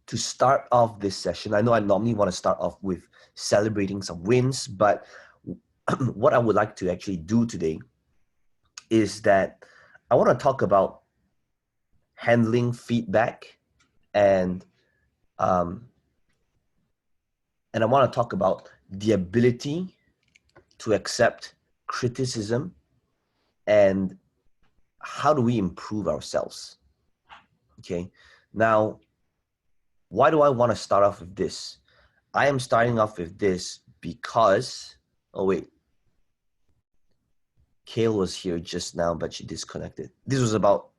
to start off this session, I know I normally want to start off with celebrating some wins, but what I would like to actually do today is that I want to talk about handling feedback and I want to talk about the ability to accept criticism and how do we improve ourselves. Okay, now why do I want to start off with this? I am starting off with this because, oh wait, Kale was here just now, but she disconnected. This was about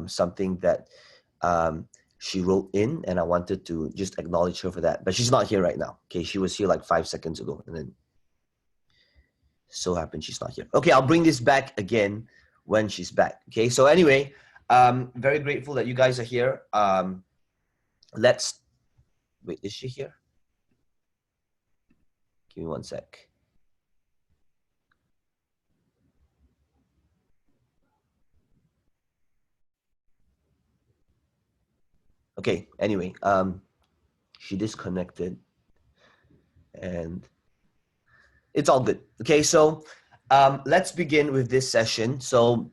something that she wrote in, and I wanted to just acknowledge her for that. But she's not here right now. Okay, she was here like 5 seconds ago, and then so happened she's not here. Okay, I'll bring this back again when she's back. Okay, so anyway, very grateful that you guys are here. Let's wait. Is she here? Give me 1 sec. Okay, anyway, she disconnected and it's all good. Okay, so let's begin with this session. So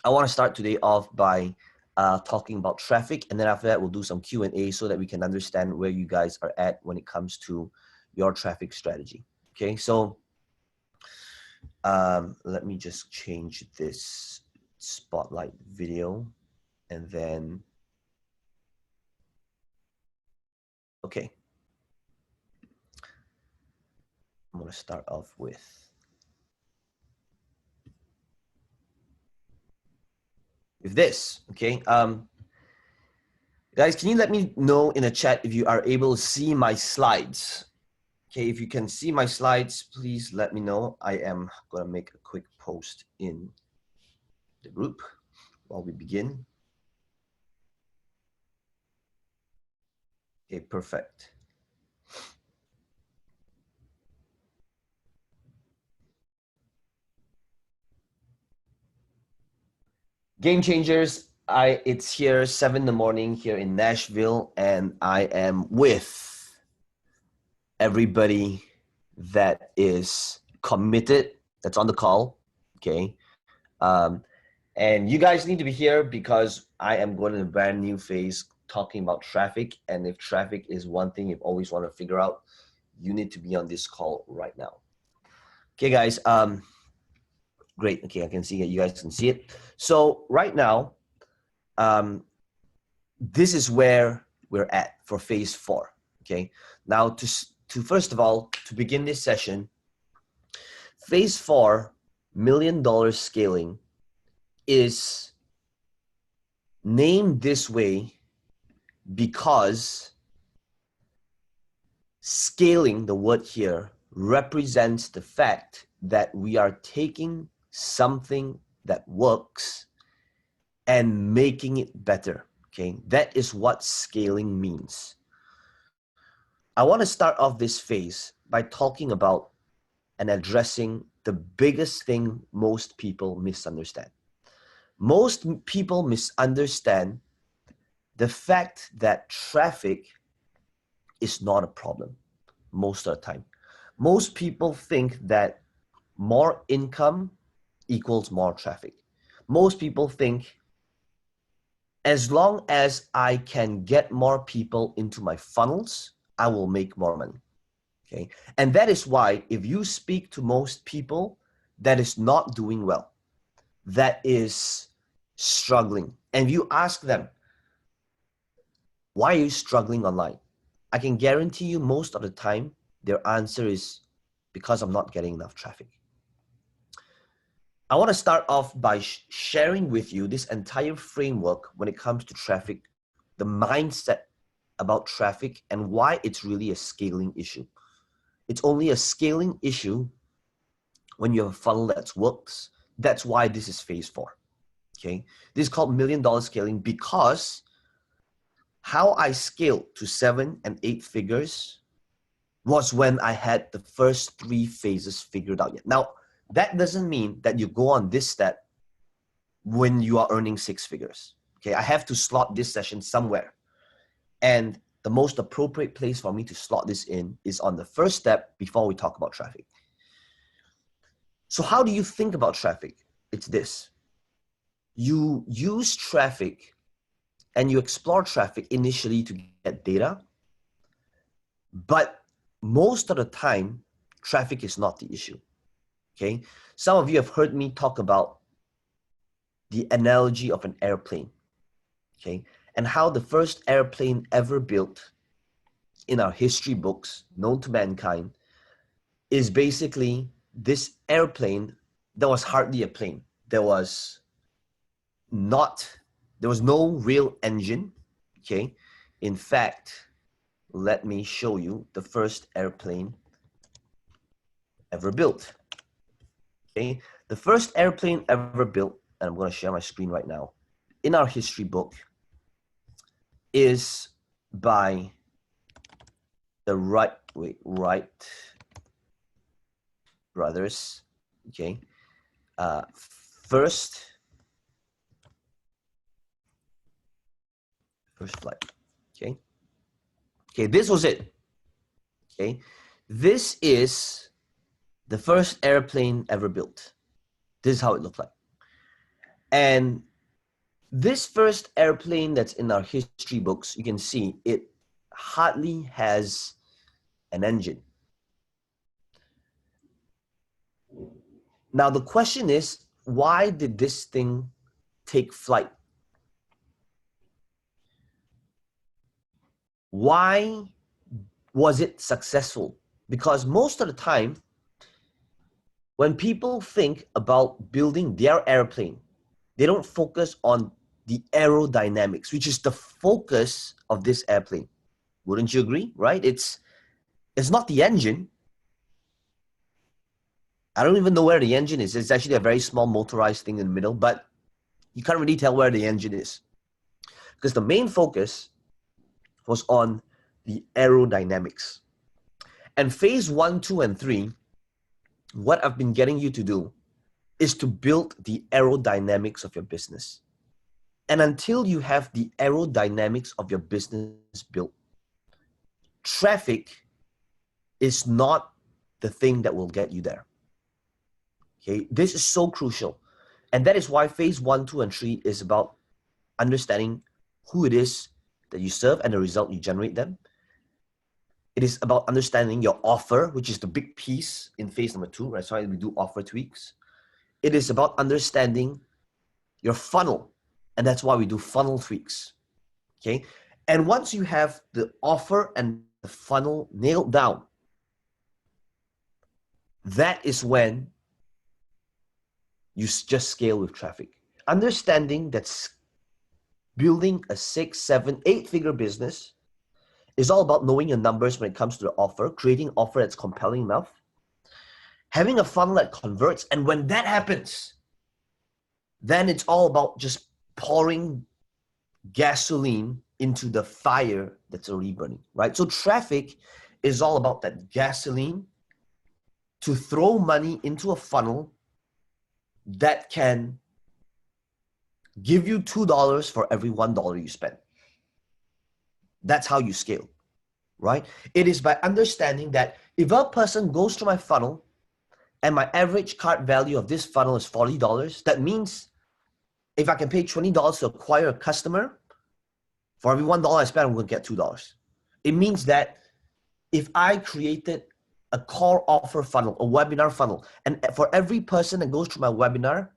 I want to start today off by talking about traffic, and then after that we'll do some Q&A so that we can understand where you guys are at when it comes to your traffic strategy. Okay, so let me just change this spotlight video and then okay. I'm going to start off with this, okay? Guys, can you let me know in the chat if you are able to see my slides? Okay, if you can see my slides, please let me know. I am going to make a quick post in the group while we begin. Okay, perfect. Game Changers, it's here 7 in the morning here in Nashville, and I am with everybody that is committed, that's on the call, okay? And you guys need to be here because I am going in a brand new phase talking about traffic, and if traffic is one thing you've always want to figure out, you need to be on this call right now. Okay, guys, great. Okay, I can see it. You guys can see it. So right now, this is where we're at for phase 4. Okay, now to first of all, to begin this session, phase 4, $1 million scaling, is named this way because scaling, the word here, represents the fact that we are taking something that works and making it better. Okay, that is what scaling means. I want to start off this phase by talking about and addressing the biggest thing most people misunderstand. Most people misunderstand the fact that traffic is not a problem most of the time. Most people think that more income equals more traffic. Most people think as long as I can get more people into my funnels, I will make more money. Okay, and that is why if you speak to most people that is not doing well, that is struggling, and you ask them, why are you struggling online? I can guarantee you most of the time, their answer is because I'm not getting enough traffic. I want to start off by sharing with you this entire framework when it comes to traffic, the mindset about traffic, and why it's really a scaling issue. It's only a scaling issue when you have a funnel that works. That's why this is phase 4. Okay, this is called $1 million scaling because how I scaled to 7 and 8 figures was when I had the first 3 phases figured out yet. Now, that doesn't mean that you go on this step when you are earning 6 figures. Okay, I have to slot this session somewhere. And the most appropriate place for me to slot this in is on the first step before we talk about traffic. So how do you think about traffic? It's this. You use traffic and you explore traffic initially to get data, but most of the time, traffic is not the issue, okay? Some of you have heard me talk about the analogy of an airplane, okay? And how the first airplane ever built in our history books, known to mankind, is basically this airplane that was hardly a plane. There was no real engine, okay? In fact, let me show you the first airplane ever built, okay? The first airplane ever built, and I'm going to share my screen right now, in our history book is by the Wright brothers, okay? First flight, okay? Okay, this was it, okay? This is the first airplane ever built. This is how it looked like. And this first airplane that's in our history books, you can see it hardly has an engine. Now, the question is, why did this thing take flight? Why was it successful? Because most of the time, when people think about building their airplane, they don't focus on the aerodynamics, which is the focus of this airplane. Wouldn't you agree, right? It's not the engine. I don't even know where the engine is. It's actually a very small motorized thing in the middle, but you can't really tell where the engine is. Because the main focus was on the aerodynamics. And phase 1, 2, and 3, what I've been getting you to do is to build the aerodynamics of your business. And until you have the aerodynamics of your business built, traffic is not the thing that will get you there. Okay, this is so crucial. And that is why phase 1, 2, and 3 is about understanding who it is that you serve and the result you generate them. It is about understanding your offer, which is the big piece in phase number 2. That's why we do offer tweaks. It is about understanding your funnel, and that's why we do funnel tweaks. Okay, and once you have the offer and the funnel nailed down, that is when you just scale with traffic. Understanding that building a 6, 7, 8-figure business is all about knowing your numbers when it comes to the offer, creating an offer that's compelling enough, having a funnel that converts, and when that happens, then it's all about just pouring gasoline into the fire that's already burning, right? So traffic is all about that gasoline to throw money into a funnel that can give you $2 for every $1 you spend. That's how you scale, right? It is by understanding that if a person goes through my funnel and my average cart value of this funnel is $40, that means if I can pay $20 to acquire a customer, for every $1 I spend, I'm going to get $2. It means that if I created a core offer funnel, a webinar funnel, and for every person that goes through my webinar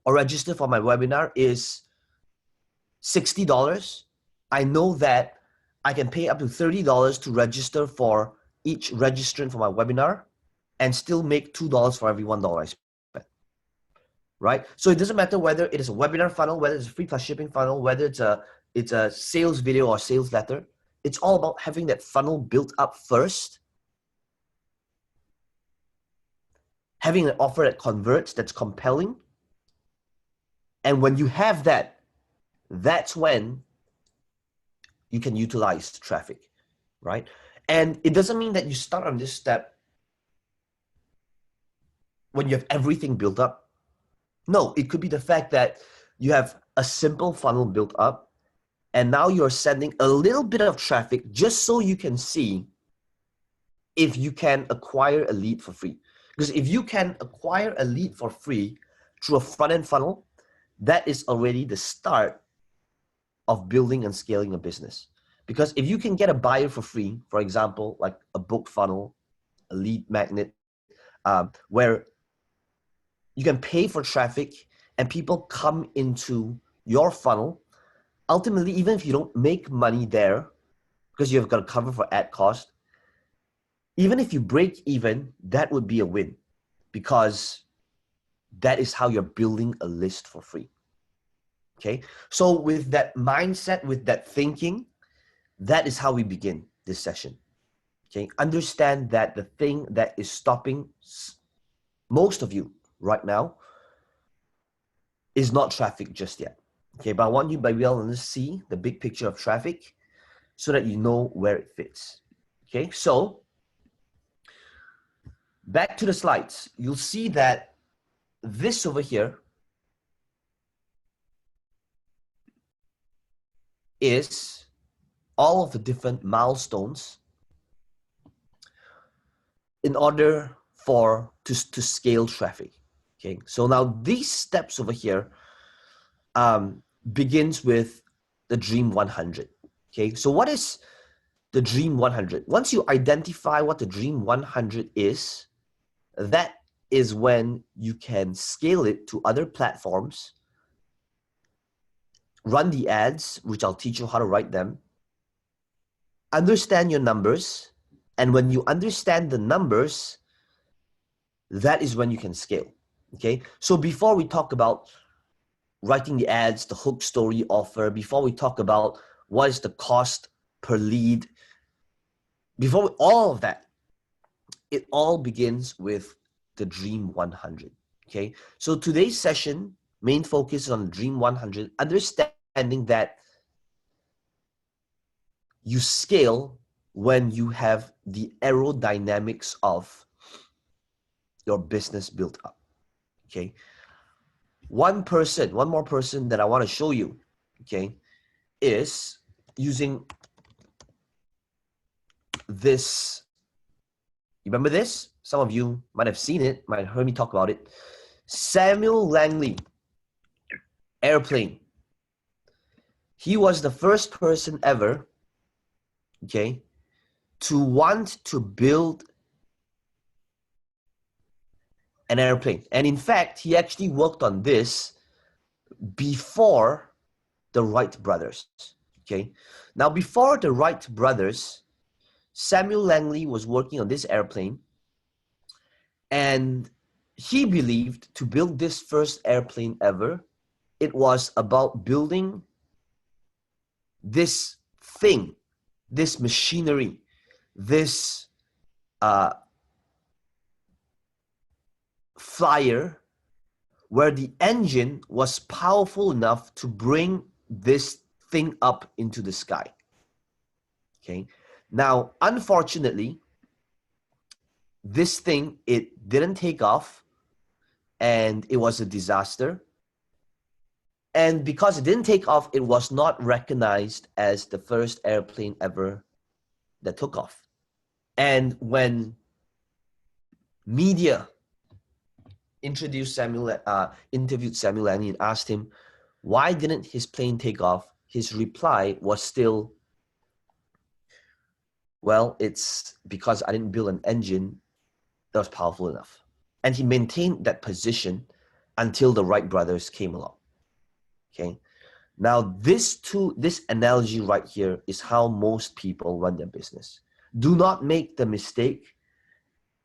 or register for my webinar is $60, I know that I can pay up to $30 to register for each registrant for my webinar and still make $2 for every $1 I spend, right? So it doesn't matter whether it is a webinar funnel, whether it's a free plus shipping funnel, whether it's a sales video or sales letter. It's all about having that funnel built up first, having an offer that converts, that's compelling. And when you have that, that's when you can utilize traffic, right? And it doesn't mean that you start on this step when you have everything built up. No, it could be the fact that you have a simple funnel built up And now you're sending a little bit of traffic just so you can see if you can acquire a lead for free. Because if you can acquire a lead for free through a front-end funnel, that is already the start of building and scaling a business. Because if you can get a buyer for free, for example, like a book funnel, a lead magnet, where you can pay for traffic and people come into your funnel, ultimately, even if you don't make money there, because you've got to cover for ad cost, even if you break even, that would be a win, because that is how you're building a list for free. Okay, so with that mindset, with that thinking, that is how we begin this session. Okay, understand that the thing that is stopping most of you right now is not traffic just yet. Okay, but I want you to be able to see the big picture of traffic so that you know where it fits. Okay, so back to the slides, you'll see that this over here is all of the different milestones in order to scale traffic. Okay, so now these steps over here begins with the Dream 100. Okay, so what is the Dream 100? Once you identify what the Dream 100 is, that is when you can scale it to other platforms, run the ads, which I'll teach you how to write them, understand your numbers, and when you understand the numbers, that is when you can scale. Okay, so before we talk about writing the ads, the hook story offer, before we talk about what is the cost per lead, before all of that, it all begins with the Dream 100. Okay, so today's session main focus is on Dream 100, understanding that you scale when you have the aerodynamics of your business built up. Okay, one more person that I want to show you, okay, is using this. You remember this? Some of you might have seen it, might have heard me talk about it. Samuel Langley, airplane. He was the first person ever, okay, to want to build an airplane. And in fact, he actually worked on this before the Wright brothers. Okay, now before the Wright brothers, Samuel Langley was working on this airplane, and he believed to build this first airplane ever, it was about building this thing, this machinery, this flyer, where the engine was powerful enough to bring this thing up into the sky. Okay, now unfortunately, this thing, it didn't take off, and it was a disaster. And because it didn't take off, it was not recognized as the first airplane ever that took off. And when media interviewed Samuel Langley and asked him, why didn't his plane take off? His reply was still, well, it's because I didn't build an engine that was powerful enough. And he maintained that position until the Wright brothers came along. Okay. Now, this analogy right here is how most people run their business. Do not make the mistake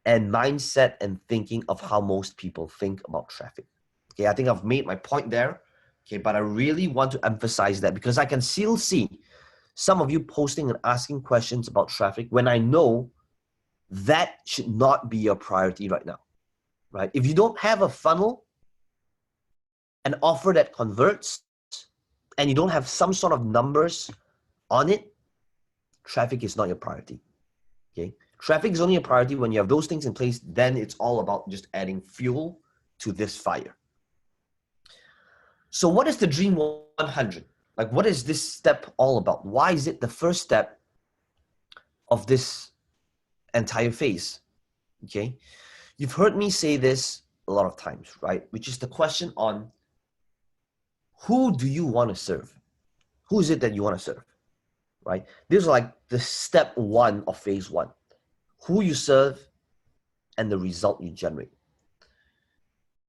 and mindset and thinking of how most people think about traffic. Okay, I think I've made my point there. Okay, but I really want to emphasize that because I can still see some of you posting and asking questions about traffic when I know that should not be your priority right now, right? If you don't have a funnel, an offer that converts, and you don't have some sort of numbers on it, traffic is not your priority. Okay, traffic is only a priority when you have those things in place. Then it's all about just adding fuel to this fire. So what is the Dream 100? Like, what is this step all about? Why is it the first step of this entire phase? Okay. You've heard me say this a lot of times, right? Which is the question on who do you want to serve? Who is it that you want to serve, right? This is like the step one of phase one. Who you serve and the result you generate.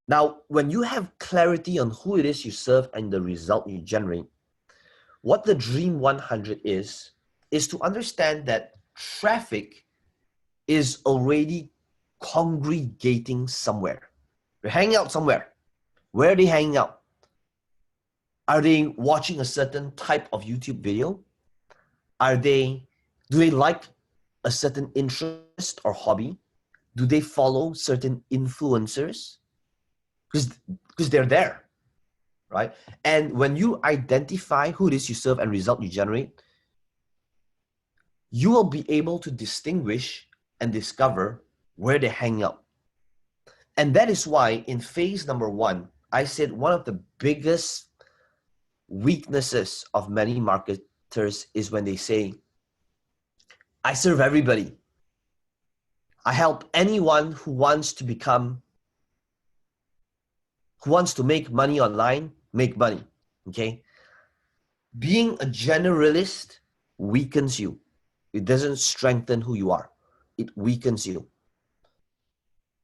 Now, when you have clarity on who it is you serve and the result you generate, what the Dream 100 is to understand that traffic is already congregating somewhere. They're hanging out somewhere. Where are they hanging out? Are they watching a certain type of YouTube video? Do they like a certain interest or hobby? Do they follow certain influencers? Because they're there, right? And when you identify who it is you serve and result you generate, you will be able to distinguish and discover where they're hanging out. And that is why in phase number one, I said one of the biggest weaknesses of many marketers is when they say, I serve everybody. I help anyone who wants to make money online, make money, okay? Being a generalist weakens you. It doesn't strengthen who you are. It weakens you.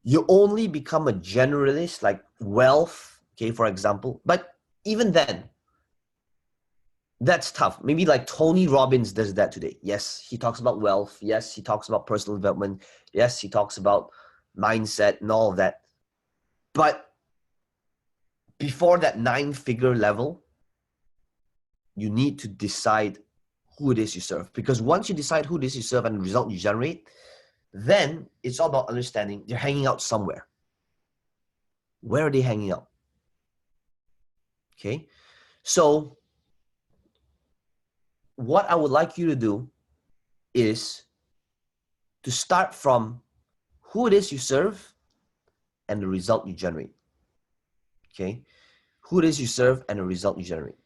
You only become a generalist like wealth, okay, for example. But even then, that's tough. Maybe like Tony Robbins does that today. Yes, he talks about wealth. Yes, he talks about personal development. Yes, he talks about mindset and all of that. But before that 9-figure level, you need to decide who it is you serve. Because once you decide who it is you serve and the result you generate, then it's all about understanding they're hanging out somewhere. Where are they hanging out? Okay. So what I would like you to do is to start from who it is you serve and the result you generate. Okay. Who it is you serve and the result you generate.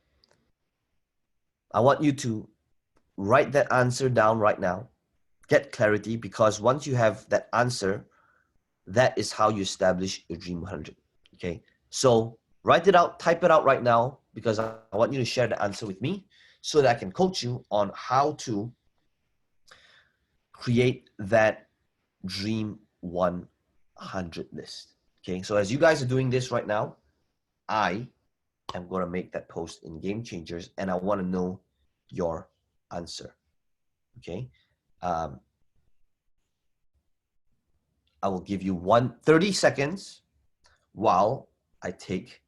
I want you to write that answer down right now. Get clarity, because once you have that answer, that is how you establish your Dream 100. Okay. So write it out, type it out right now, because I want you to share the answer with me so that I can coach you on how to create that Dream 100 list. Okay. So as you guys are doing this right now, I am going to make that post in Game Changers, and I want to know your answer. Okay. I will give you 30 seconds while I take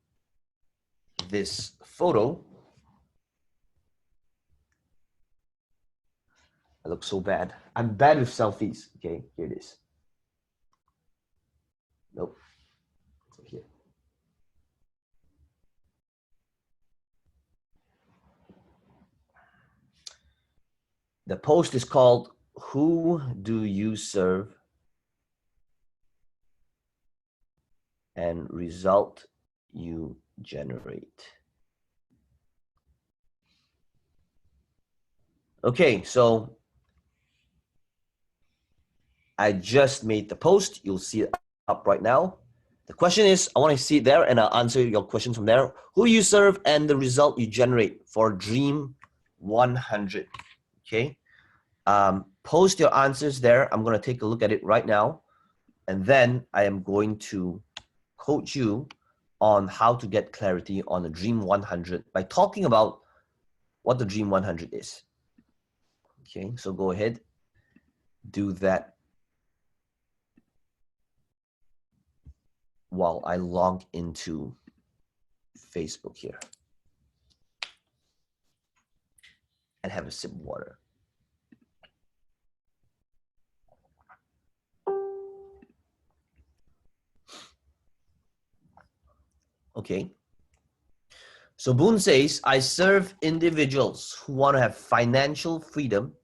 this photo. I look so bad. I'm bad with selfies. Okay, here it is. Nope. Here. The post is called "Who Do You Serve and Result You Generate?" Okay, so I just made the post. You'll see it up right now. The question is, I want to see it there, and I'll answer your questions from there. Who you serve and the result you generate for Dream 100. Okay. Post your answers there. I'm going to take a look at it right now. And then I am going to coach you on how to get clarity on the Dream 100 by talking about what the Dream 100 is. Okay, so go ahead, do that while I log into Facebook here and have a sip of water. Okay. So Boone says, I serve individuals who want to have financial freedom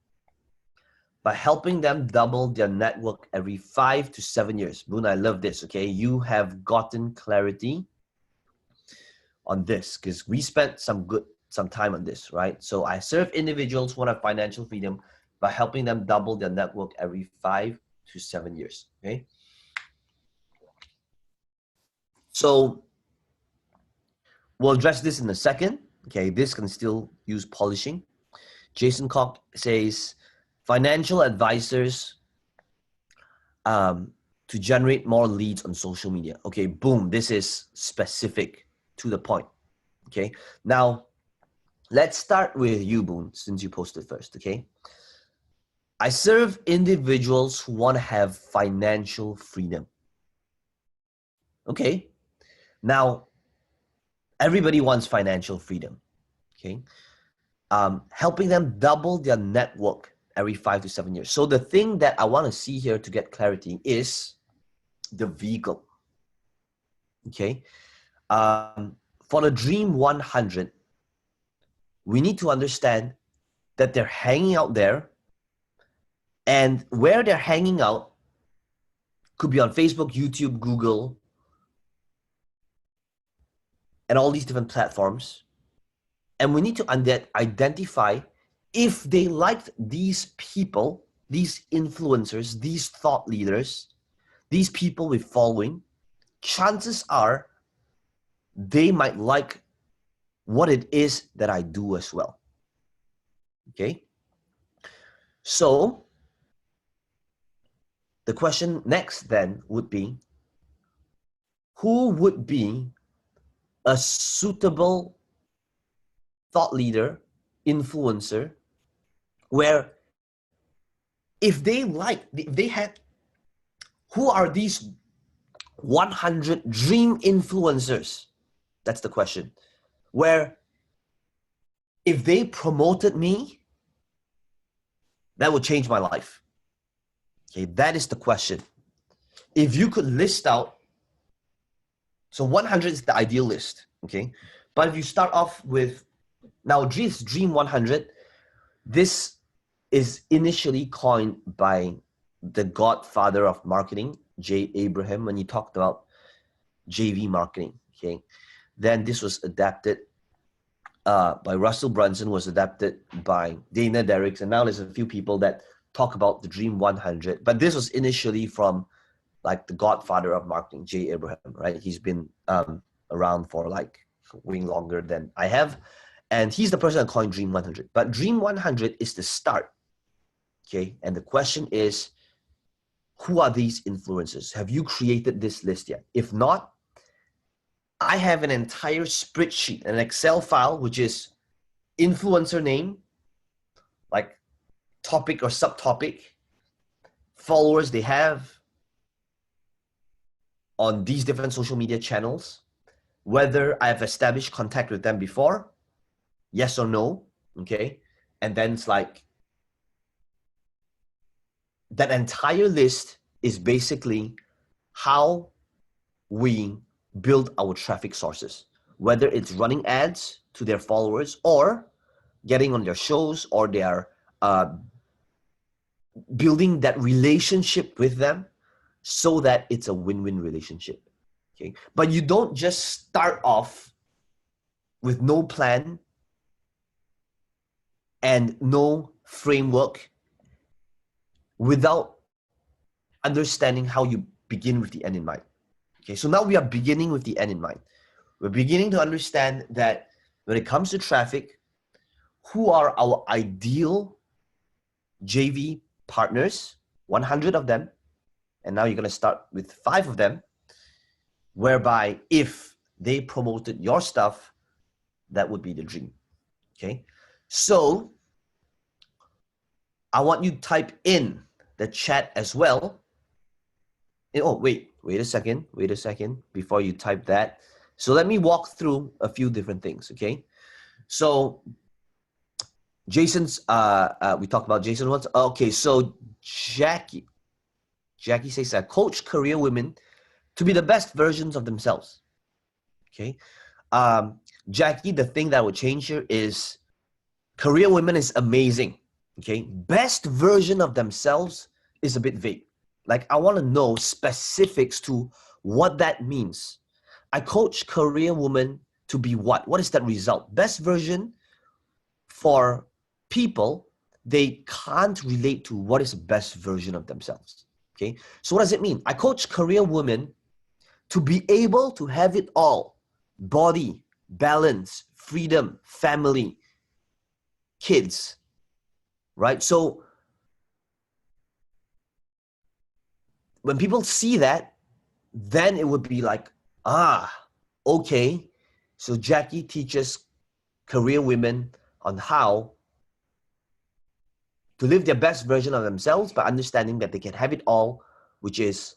by helping them double their network every 5 to 7 years. Boone, I love this, okay? You have gotten clarity on this because we spent some good some time on this, right? So I serve individuals who want to have financial freedom by helping them double their network every 5 to 7 years, okay? So we'll address this in a second, okay? This can still use polishing. Jason Koch says, financial advisors to generate more leads on social media. Okay, boom, this is specific to the point, okay? Now, let's start with you, Boone, since you posted first, okay? I serve individuals who want to have financial freedom. Okay, now, everybody wants financial freedom, okay? Helping them double their network every 5 to 7 years. So the thing that I want to see here to get clarity is the vehicle, okay? For the Dream 100, we need to understand that they're hanging out there, and where they're hanging out could be on Facebook, YouTube, Google, and all these different platforms. And we need to identify if they liked these people, these influencers, these thought leaders, these people with following, chances are they might like what it is that I do as well. Okay? So the question next then would be, who would be a suitable thought leader, influencer, where if they had, who are these 100 dream influencers? That's the question. Where if they promoted me, that would change my life. Okay, that is the question. If you could list out, so 100 is the ideal list, okay? But if you start off with, now this Dream 100, this is initially coined by the godfather of marketing, Jay Abraham, when he talked about JV marketing, okay? Then this was adapted by Russell Brunson, was adapted by Dana Derricks, and now there's a few people that talk about the Dream 100. But this was initially from like the godfather of marketing, Jay Abraham, right? He's been around for like way longer than I have. And he's the person that coined Dream 100. But Dream 100 is the start, okay? And the question is, who are these influencers? Have you created this list yet? If not, I have an entire spreadsheet, an Excel file, which is influencer name, like topic or subtopic, followers they have on these different social media channels, whether I've established contact with them before, yes or no, okay? And then it's like, that entire list is basically how we build our traffic sources, whether it's running ads to their followers or getting on their shows, or they are building that relationship with them so that it's a win-win relationship, okay? But you don't just start off with no plan and no framework without understanding how you begin with the end in mind. Okay, so now we are beginning with the end in mind. We're beginning to understand that when it comes to traffic, who are our ideal JV partners, 100 of them, and now you're going to start with 5 of them, whereby if they promoted your stuff, that would be the dream, okay? So I want you to type in the chat as well. Oh, wait a second, before you type that. So let me walk through a few different things, okay? So Jason's, we talked about Jason once. Okay, so Jackie says, coach career women to be the best versions of themselves, okay? Jackie, the thing that would change here is career women is amazing, okay? Best version of themselves is a bit vague. Like, I want to know specifics to what that means. I coach career women to be what? What is that result? Best version for people, they can't relate to what is the best version of themselves. Okay, so what does it mean? I coach career women to be able to have it all: body, balance, freedom, family, kids, right? So when people see that, then it would be like, okay, so Jackie teaches career women on how to live their best version of themselves by understanding that they can have it all, which is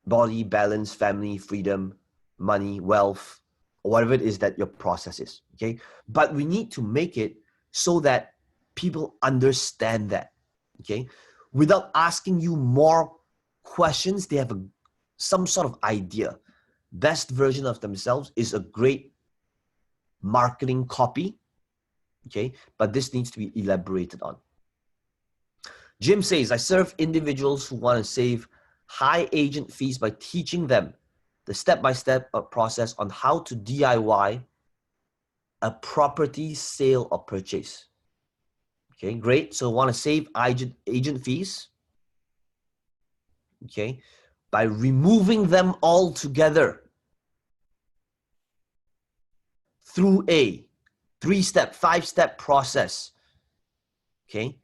body, balance, family, freedom, money, wealth, or whatever it is that your process is, okay? But we need to make it so that people understand that, okay? Without asking you more questions, they have some sort of idea. Best version of themselves is a great marketing copy, okay? But this needs to be elaborated on. Jim says, I serve individuals who want to save high agent fees by teaching them the step-by-step process on how to DIY a property sale or purchase. Okay, great. So want to save agent fees, okay, by removing them all together through a 3-step, 5-step process, okay?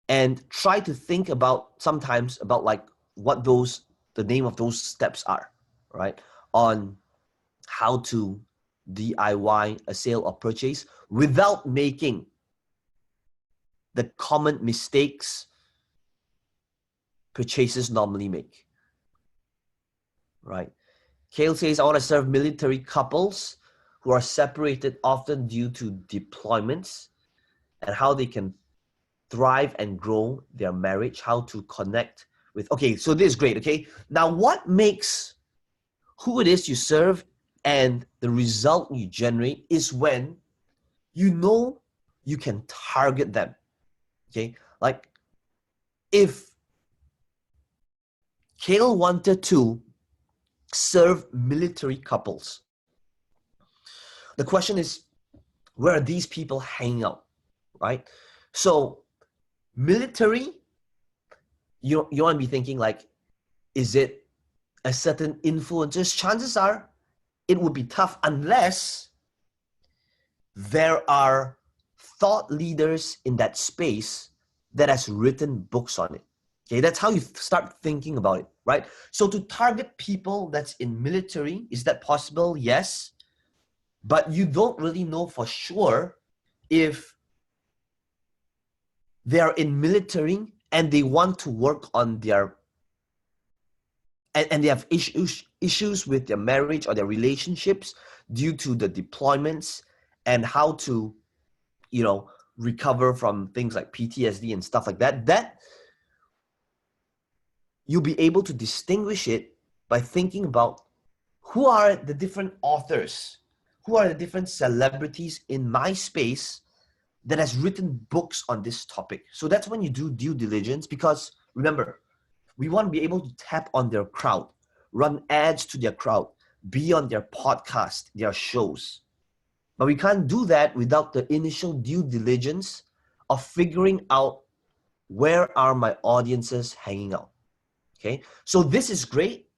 And try to think about sometimes about like what the name of those steps are, right? On how to DIY a sale or purchase without making the common mistakes purchasers normally make, right? Kale says, I want to serve military couples who are separated often due to deployments and how they can thrive and grow their marriage, how to connect with, okay, so this is great, okay? Now, what makes who it is you serve and the result you generate is when you know you can target them, okay? Like if Kale wanted to serve military couples, the question is, where are these people hanging out, right? So military, you want to be thinking like, is it a certain influencers? Chances are it would be tough unless there are thought leaders in that space that has written books on it. Okay, that's how you start thinking about it, right? So to target people that's in military, is that possible? Yes. But you don't really know for sure if they are in military and they want to work on their and they have issues with their marriage or their relationships due to the deployments and how to, you know, recover from things like PTSD and stuff like that, that you'll be able to distinguish it by thinking about who are the different authors, who are the different celebrities in my space that has written books on this topic. So that's when you do due diligence, because remember, we want to be able to tap on their crowd, run ads to their crowd, be on their podcast, their shows. But we can't do that without the initial due diligence of figuring out where are my audiences hanging out. Okay, so this is great,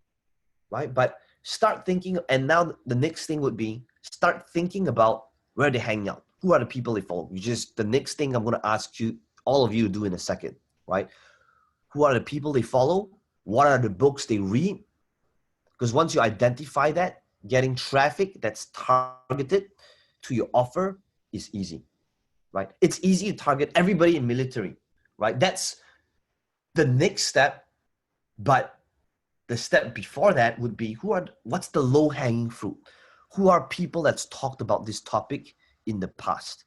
right? But start thinking, and now the next thing would be start thinking about where they hang out. Who are the people they follow? Which is the next thing I'm going to ask you, all of you, to do in a second, right? Who are the people they follow? What are the books they read? Because once you identify that, getting traffic that's targeted to your offer is easy, right? It's easy to target everybody in military, right? That's the next step. But the step before that would be what's the low-hanging fruit? Who are people that's talked about this topic in the past?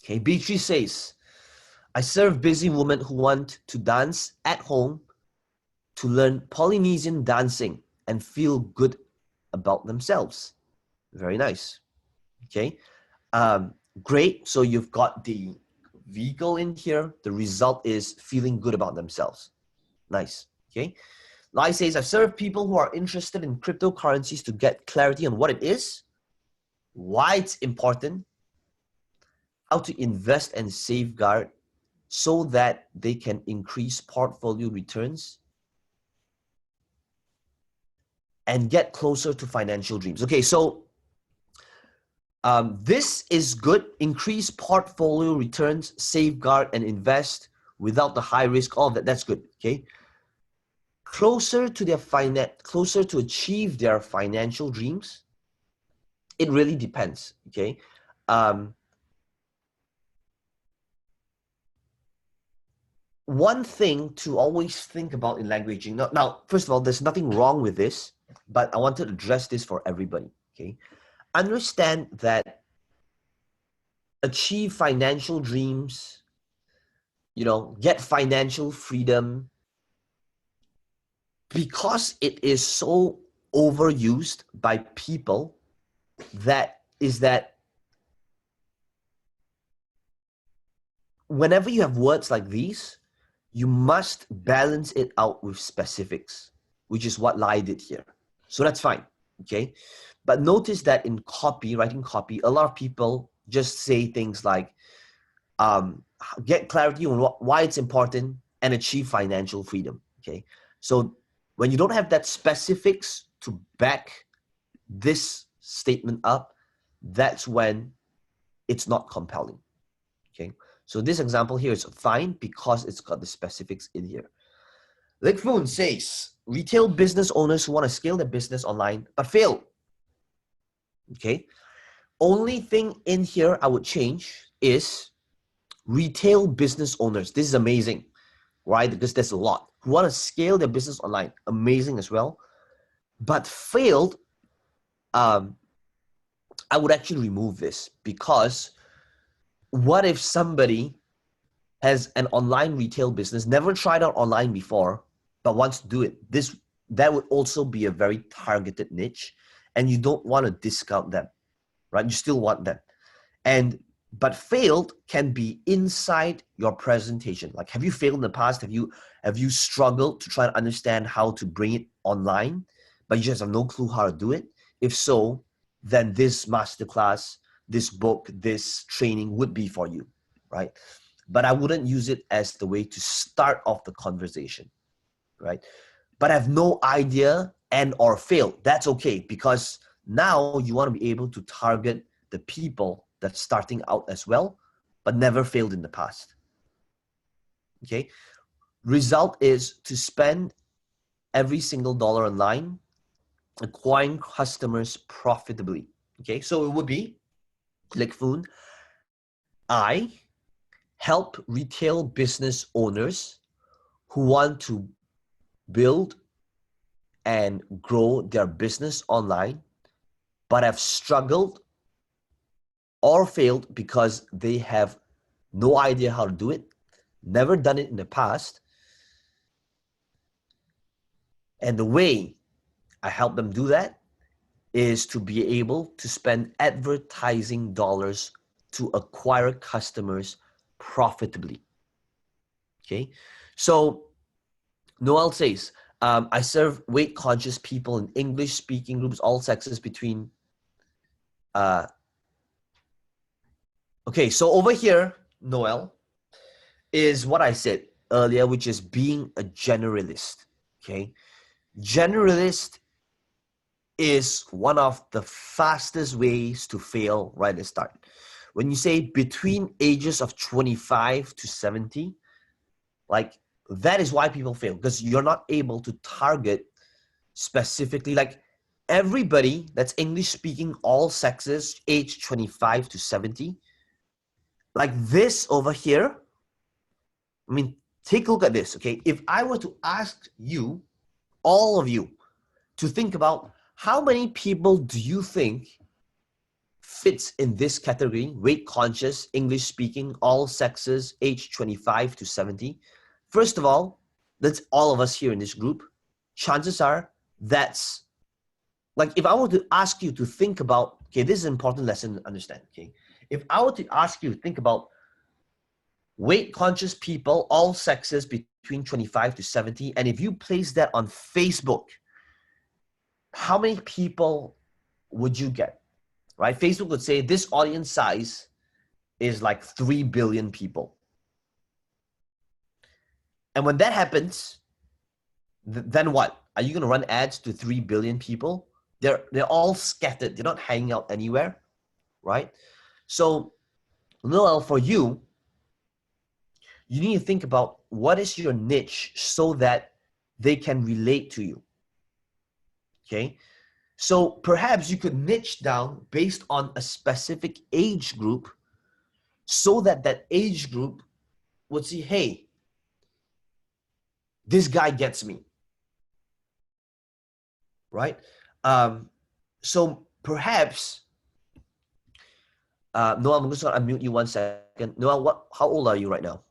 Okay, Beatrice says, I serve busy women who want to dance at home to learn Polynesian dancing and feel good about themselves. Very nice. Okay, great. So you've got the vehicle in here. The result is feeling good about themselves. Nice. Okay. Lai says, I've served people who are interested in cryptocurrencies to get clarity on what it is, why it's important, how to invest and safeguard so that they can increase portfolio returns and get closer to financial dreams. Okay, so this is good. Increase portfolio returns, safeguard and invest without the high risk. All of that, that's good. Okay, closer to closer to achieve their financial dreams. It really depends. Okay, one thing to always think about in languaging. Now, first of all, there's nothing wrong with this, but I want to address this for everybody. Okay, understand that achieve financial dreams, get financial freedom, because it is so overused by people, that whenever you have words like these, you must balance it out with specifics, which is what Lai did here. So that's fine, okay? But notice that in writing copy, a lot of people just say things like, get clarity on why it's important and achieve financial freedom, okay? So when you don't have that specifics to back this statement up, that's when it's not compelling, okay? So this example here is fine because it's got the specifics in here. Lik Foon says, retail business owners who want to scale their business online but fail, okay? Only thing in here I would change is retail business owners. This is amazing, right? Because there's a lot who want to scale their business online. Amazing as well. But failed, I would actually remove this, because what if somebody has an online retail business, never tried out online before, but wants to do it? That would also be a very targeted niche, and you don't want to discount them, right? You still want them. But failed can be inside your presentation. Like, have you failed in the past? Have you struggled to try to understand how to bring it online, but you just have no clue how to do it? If so, then this masterclass, this book, this training would be for you, right? But I wouldn't use it as the way to start off the conversation, right? But I have no idea and or fail. That's okay, because now you want to be able to target the people that's starting out as well, but never failed in the past. Okay. Result is to spend every single dollar online acquiring customers profitably. Okay. So it would be, Lik Foon, I help retail business owners who want to build and grow their business online, but have struggled or failed because they have no idea how to do it, never done it in the past. And the way I help them do that is to be able to spend advertising dollars to acquire customers profitably. Okay. So Noel says, I serve weight-conscious people in English-speaking groups, all sexes between. Okay, so over here, Noel, is what I said earlier, which is being a generalist. Okay, generalist is one of the fastest ways to fail right at the start. When you say between ages of 25 to 70, like, that is why people fail, because you're not able to target specifically, like, everybody that's English speaking, all sexes, age 25 to 70. Like this over here, I mean, take a look at this, okay? If I were to ask you, all of you, to think about how many people do you think fits in this category, weight conscious, English speaking, all sexes, age 25 to 70. First of all, that's all of us here in this group. Chances are that's, like, if I were to ask you to think about, okay, this is an important lesson to understand, okay? If I were to ask you to think about weight conscious people, all sexes between 25 to 70, and if you place that on Facebook, how many people would you get? right? Facebook would say this audience size is like 3 billion people. And when that happens, then what? Are you going to run ads to 3 billion people? They're all scattered. They're not hanging out anywhere, right? So, Noel, for you, you need to think about what is your niche so that they can relate to you. Okay? So perhaps you could niche down based on a specific age group so that that age group would see, hey, this guy gets me, right? So perhaps, Noel, I'm just going to unmute you 1 second. Noel, how old are you right now?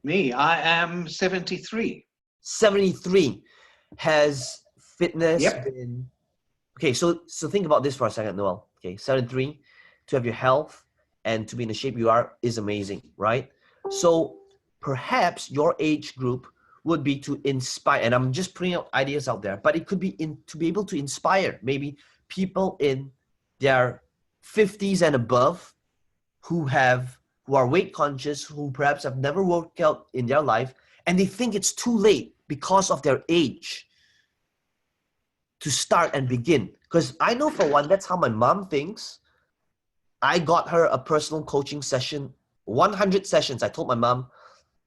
Me, I am 73. 73. Has fitness been... Okay, so think about this for a second, Noel. Okay, 73, to have your health and to be in the shape you are is amazing, right? So perhaps your age group would be to inspire, and I'm just putting out ideas out there, but it could be to be able to inspire maybe people in their 50s and above who are weight conscious, who perhaps have never worked out in their life, and they think it's too late because of their age to start and begin. Because I know for one, that's how my mom thinks. I got her a personal coaching session, 100 sessions. I told my mom,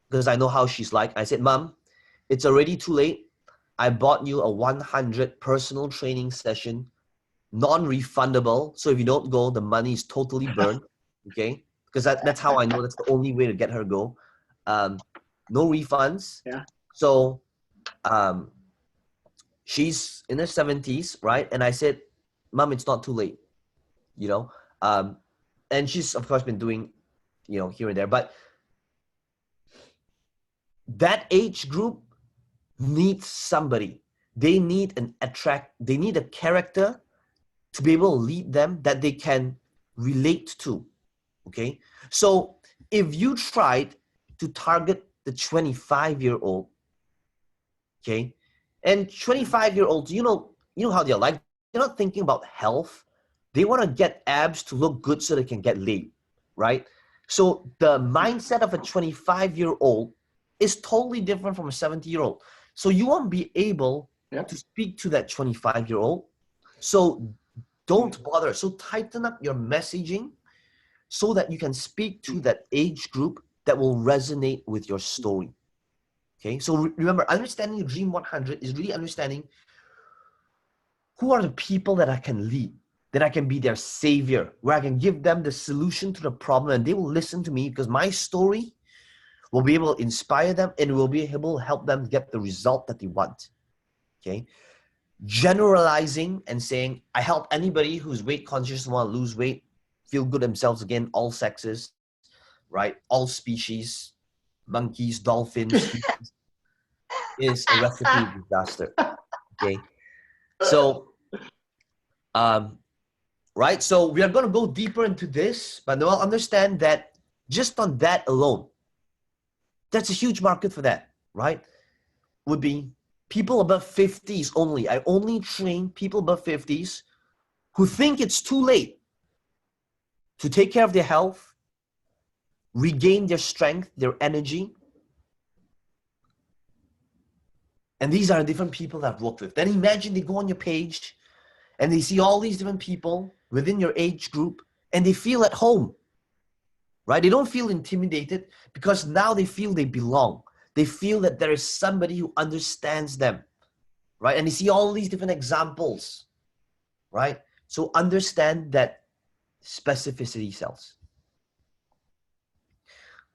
because I know how she's like, I said, Mom, it's already too late. I bought you a 100 personal training session, non-refundable. So if you don't go, the money is totally burned, okay? Because that's how I know that's the only way to get her to go. No refunds. Yeah. So she's in her 70s, right? And I said, Mom, it's not too late, you know? And she's, of course, been doing, here and there. But that age group needs somebody. They need they need a character to be able to lead them that they can relate to, okay? So if you tried to target the 25-year-old, okay, and 25-year-olds, you know how they're like. They're not thinking about health. They want to get abs to look good so they can get laid, right? So the mindset of a 25-year-old is totally different from a 70-year-old. So you won't be able to speak to that 25-year-old. So don't bother. So tighten up your messaging so that you can speak to that age group that will resonate with your story. Okay, so remember, understanding your Dream 100 is really understanding who are the people that I can lead, that I can be their savior, where I can give them the solution to the problem and they will listen to me because my story will be able to inspire them and will be able to help them get the result that they want. Okay, generalizing and saying, I help anybody who's weight conscious and want to lose weight, feel good themselves again, all sexes, right? All species, monkeys, dolphins, is a recipe of disaster. Okay. So, right. So we are going to go deeper into this, but Noel, understand that just on that alone, that's a huge market for that, right? Would be people above 50s only. I only train people above 50s who think it's too late to take care of their health, regain their strength, their energy. And these are different people that I've worked with. Then imagine they go on your page and they see all these different people within your age group and they feel at home, right? They don't feel intimidated because now they feel they belong. They feel that there is somebody who understands them, right? And they see all these different examples, right? So understand that specificity sells.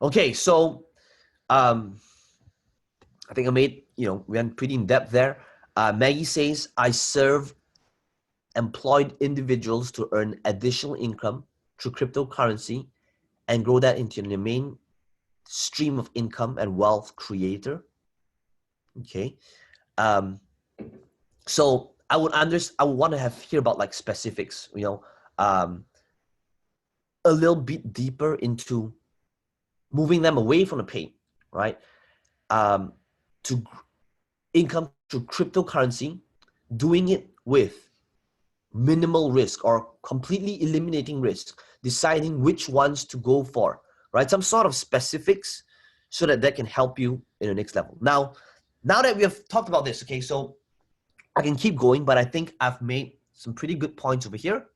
Okay, so I think I made, we went pretty in depth there. Maggie says, I serve employed individuals to earn additional income through cryptocurrency and grow that into the main stream of income and wealth creator. Okay. So I would want to hear about like specifics, a little bit deeper into moving them away from the pain, right? To income through cryptocurrency, doing it with minimal risk or completely eliminating risk, deciding which ones to go for, right? Some sort of specifics so that can help you in the next level. Now that we have talked about this, okay, so I can keep going, but I think I've made some pretty good points over here,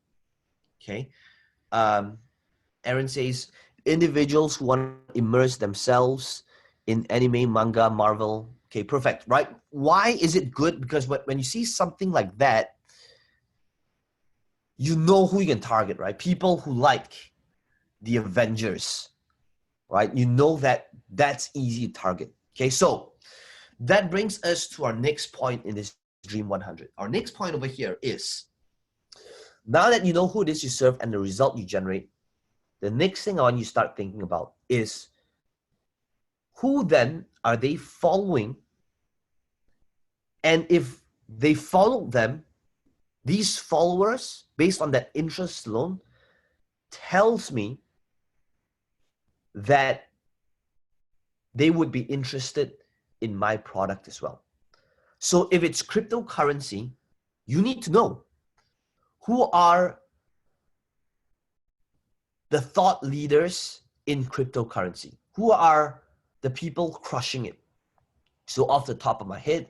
okay? Aaron says, individuals who want to immerse themselves in anime, manga, Marvel. Okay, perfect, right? Why is it good? Because when you see something like that, you know who you can target, right? People who like the Avengers, right? You know that that's easy to target. Okay, so that brings us to our next point in this Dream 100. Our next point over here is, now that you know who it is you serve and the result you generate, the next thing I want you to start thinking about is, who then are they following? And if they follow them, these followers, based on that interest alone, tells me that they would be interested in my product as well. So if it's cryptocurrency, you need to know who are the thought leaders in cryptocurrency, who are the people crushing it. So off the top of my head,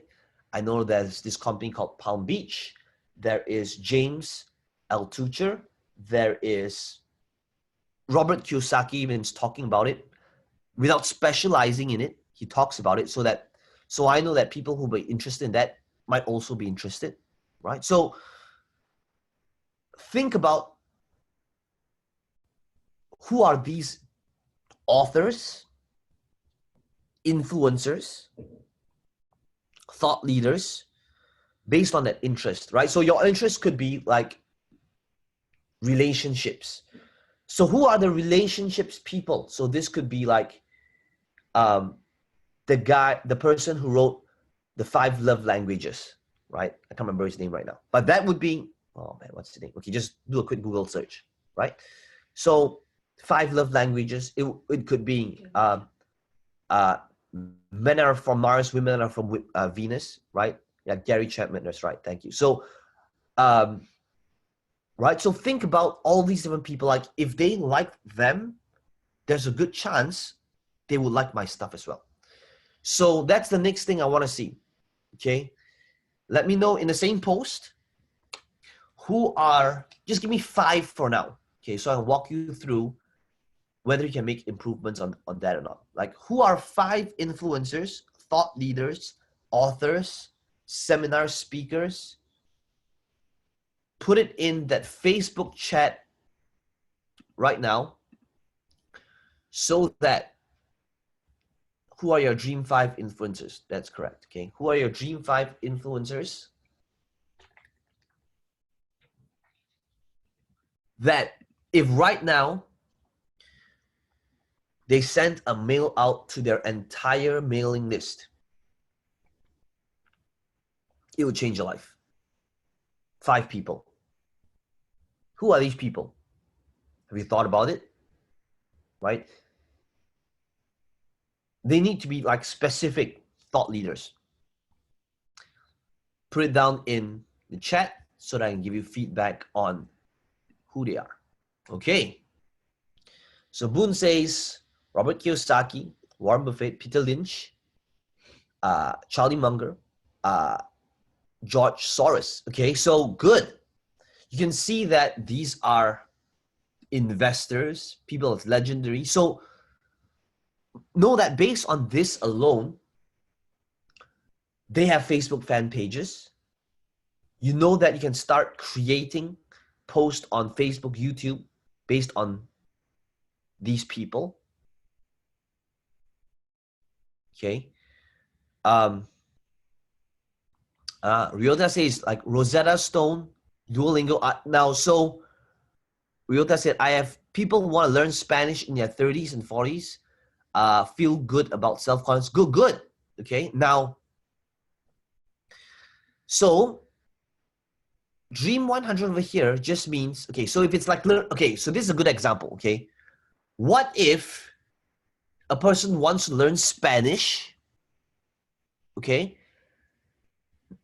I know there's this company called Palm Beach. There is James Altucher. There is Robert Kiyosaki, even talking about it without specializing in it. He talks about it so I know that people who be interested in that might also be interested, right? So think about who are these authors, influencers, thought leaders based on that interest, right? So your interest could be like relationships. So who are the relationships people? So this could be like the person who wrote the 5 love languages, right? I can't remember his name right now, but that would be, oh man, what's his name? Okay, just do a quick Google search, right? So 5 love languages, it could be men are from Mars, women are from Venus, right? Yeah, Gary Chapman, that's right, thank you. So right, so think about all these different people. Like if they like them, there's a good chance they will like my stuff as well. So that's the next thing I want to see. Okay, let me know in the same post who are, just give me 5 for now. Okay, so I'll walk you through whether you can make improvements on that or not. Like, who are 5 influencers, thought leaders, authors, seminar speakers? Put it in that Facebook chat right now, so that, who are your Dream 5 influencers? That's correct, okay? Who are your Dream 5 influencers that if right now they sent a mail out to their entire mailing list, it would change your life? 5 people. Who are these people? Have you thought about it? Right? They need to be like specific thought leaders. Put it down in the chat so that I can give you feedback on who they are. Okay. So Boone says Robert Kiyosaki, Warren Buffett, Peter Lynch, Charlie Munger, George Soros. Okay, so good. You can see that these are investors, people of legendary. So know that based on this alone, they have Facebook fan pages. You know that you can start creating posts on Facebook, YouTube based on these people. Okay. Ryota says like Rosetta Stone, Duolingo. Now, so Ryota said, I have people who want to learn Spanish in their 30s and 40s, feel good about self-confidence. Good. Okay. Now, so Dream 100 over here just means, okay, so if it's like, okay, so this is a good example, okay? What if a person wants to learn Spanish, okay?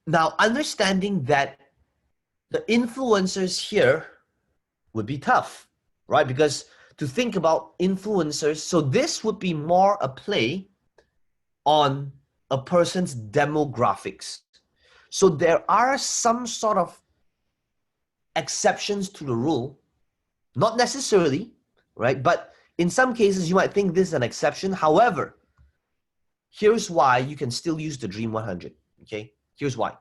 Now, understanding that the influencers here would be tough, right? Because to think about influencers, so this would be more a play on a person's demographics. So there are some sort of exceptions to the rule, not necessarily, right? But in some cases, you might think this is an exception. However, here's why you can still use the Dream 100, okay? Here's why.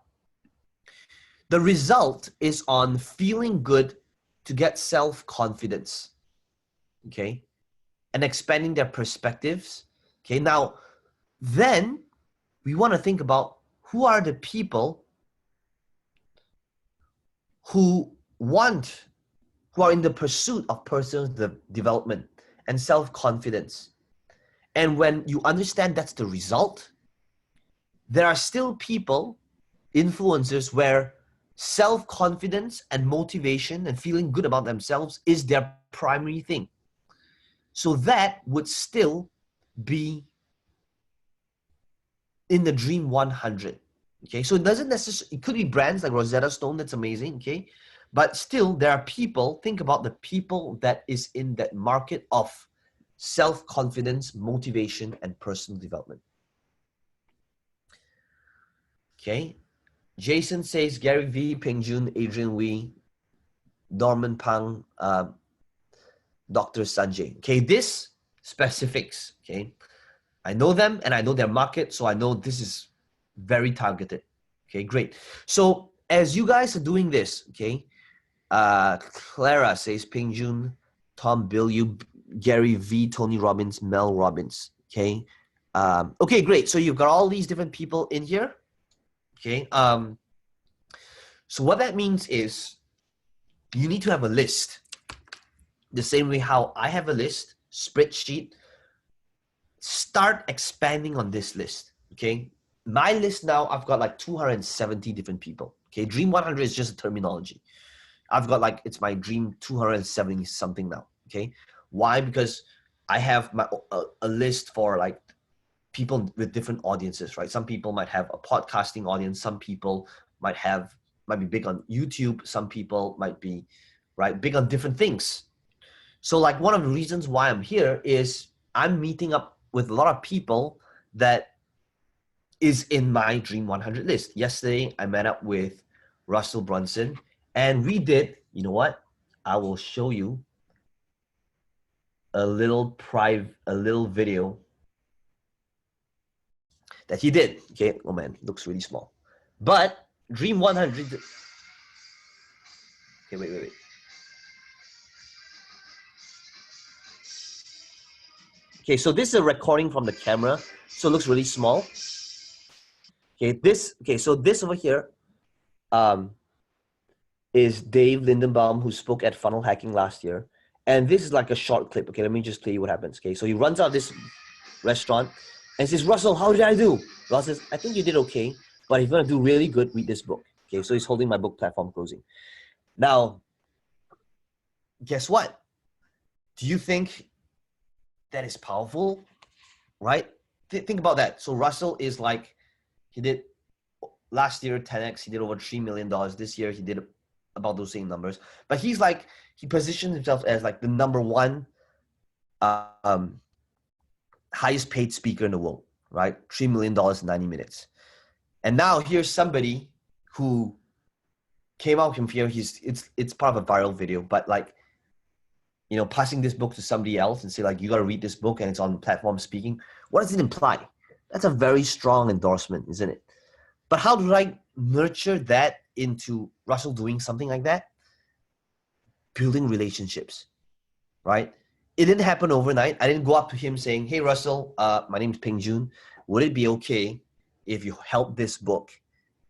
The result is on feeling good to get self-confidence, okay? And expanding their perspectives, okay? Now, then we want to think about who are the people who are in the pursuit of personal development and self-confidence. And when you understand that's the result, there are still people, influencers, where self-confidence and motivation and feeling good about themselves is their primary thing. So that would still be in the Dream 100. Okay, so it doesn't necessarily, it could be brands like Rosetta Stone, that's amazing, okay? But still, there are people, think about the people that is in that market of self-confidence, motivation, and personal development. Okay, Jason says Gary V, Peng Joon, Adrian Wee, Norman Pang, Dr. Sanjay. Okay, this specifics, okay? I know them and I know their market, so I know this is very targeted. Okay, great. So as you guys are doing this, okay, Clara says Peng Joon, Tom Bilyeu, Gary V, Tony Robbins, Mel Robbins. Okay, okay, great. So you've got all these different people in here. Okay, so what that means is you need to have a list. The same way how I have a list, spreadsheet. Start expanding on this list. Okay, my list now, I've got like 270 different people. Okay, Dream 100 is just a terminology. I've got like, it's my Dream 270 something now. Okay, why? Because I have my a list for like people with different audiences, right? Some people might have a podcasting audience. Some people might be big on YouTube. Some people might be, right, big on different things. So like one of the reasons why I'm here is I'm meeting up with a lot of people that is in my Dream 100 list. Yesterday, I met up with Russell Brunson and we did, you know what? I will show you a little video that he did. Okay, oh man, it looks really small. But Dream 100, okay, wait. Okay, so this is a recording from the camera, so it looks really small. Okay, so this over here is Dave Lindenbaum, who spoke at Funnel Hacking last year. And this is like a short clip. Okay, let me just tell you what happens. Okay, so he runs out of this restaurant and says, Russell, how did I do? Russell says, I think you did okay, but if you're going to do really good, read this book. Okay, so he's holding my book, Platform Closing. Now, guess what? Do you think that is powerful? Right? Think about that. So Russell is like, he did last year 10x, he did over $3 million. This year he did about those same numbers. But he's like, he positioned himself as like the number one highest paid speaker in the world, right? $3 million in 90 minutes. And now here's somebody who came out from here. It's part of a viral video, but like, you know, passing this book to somebody else and say like, you got to read this book and it's on Platform Speaking. What does it imply? That's a very strong endorsement, isn't it? But how do I nurture that into Russell doing something like that? Building relationships, right? It didn't happen overnight. I didn't go up to him saying, hey, Russell, my name is Peng Joon. Would it be okay if you helped this book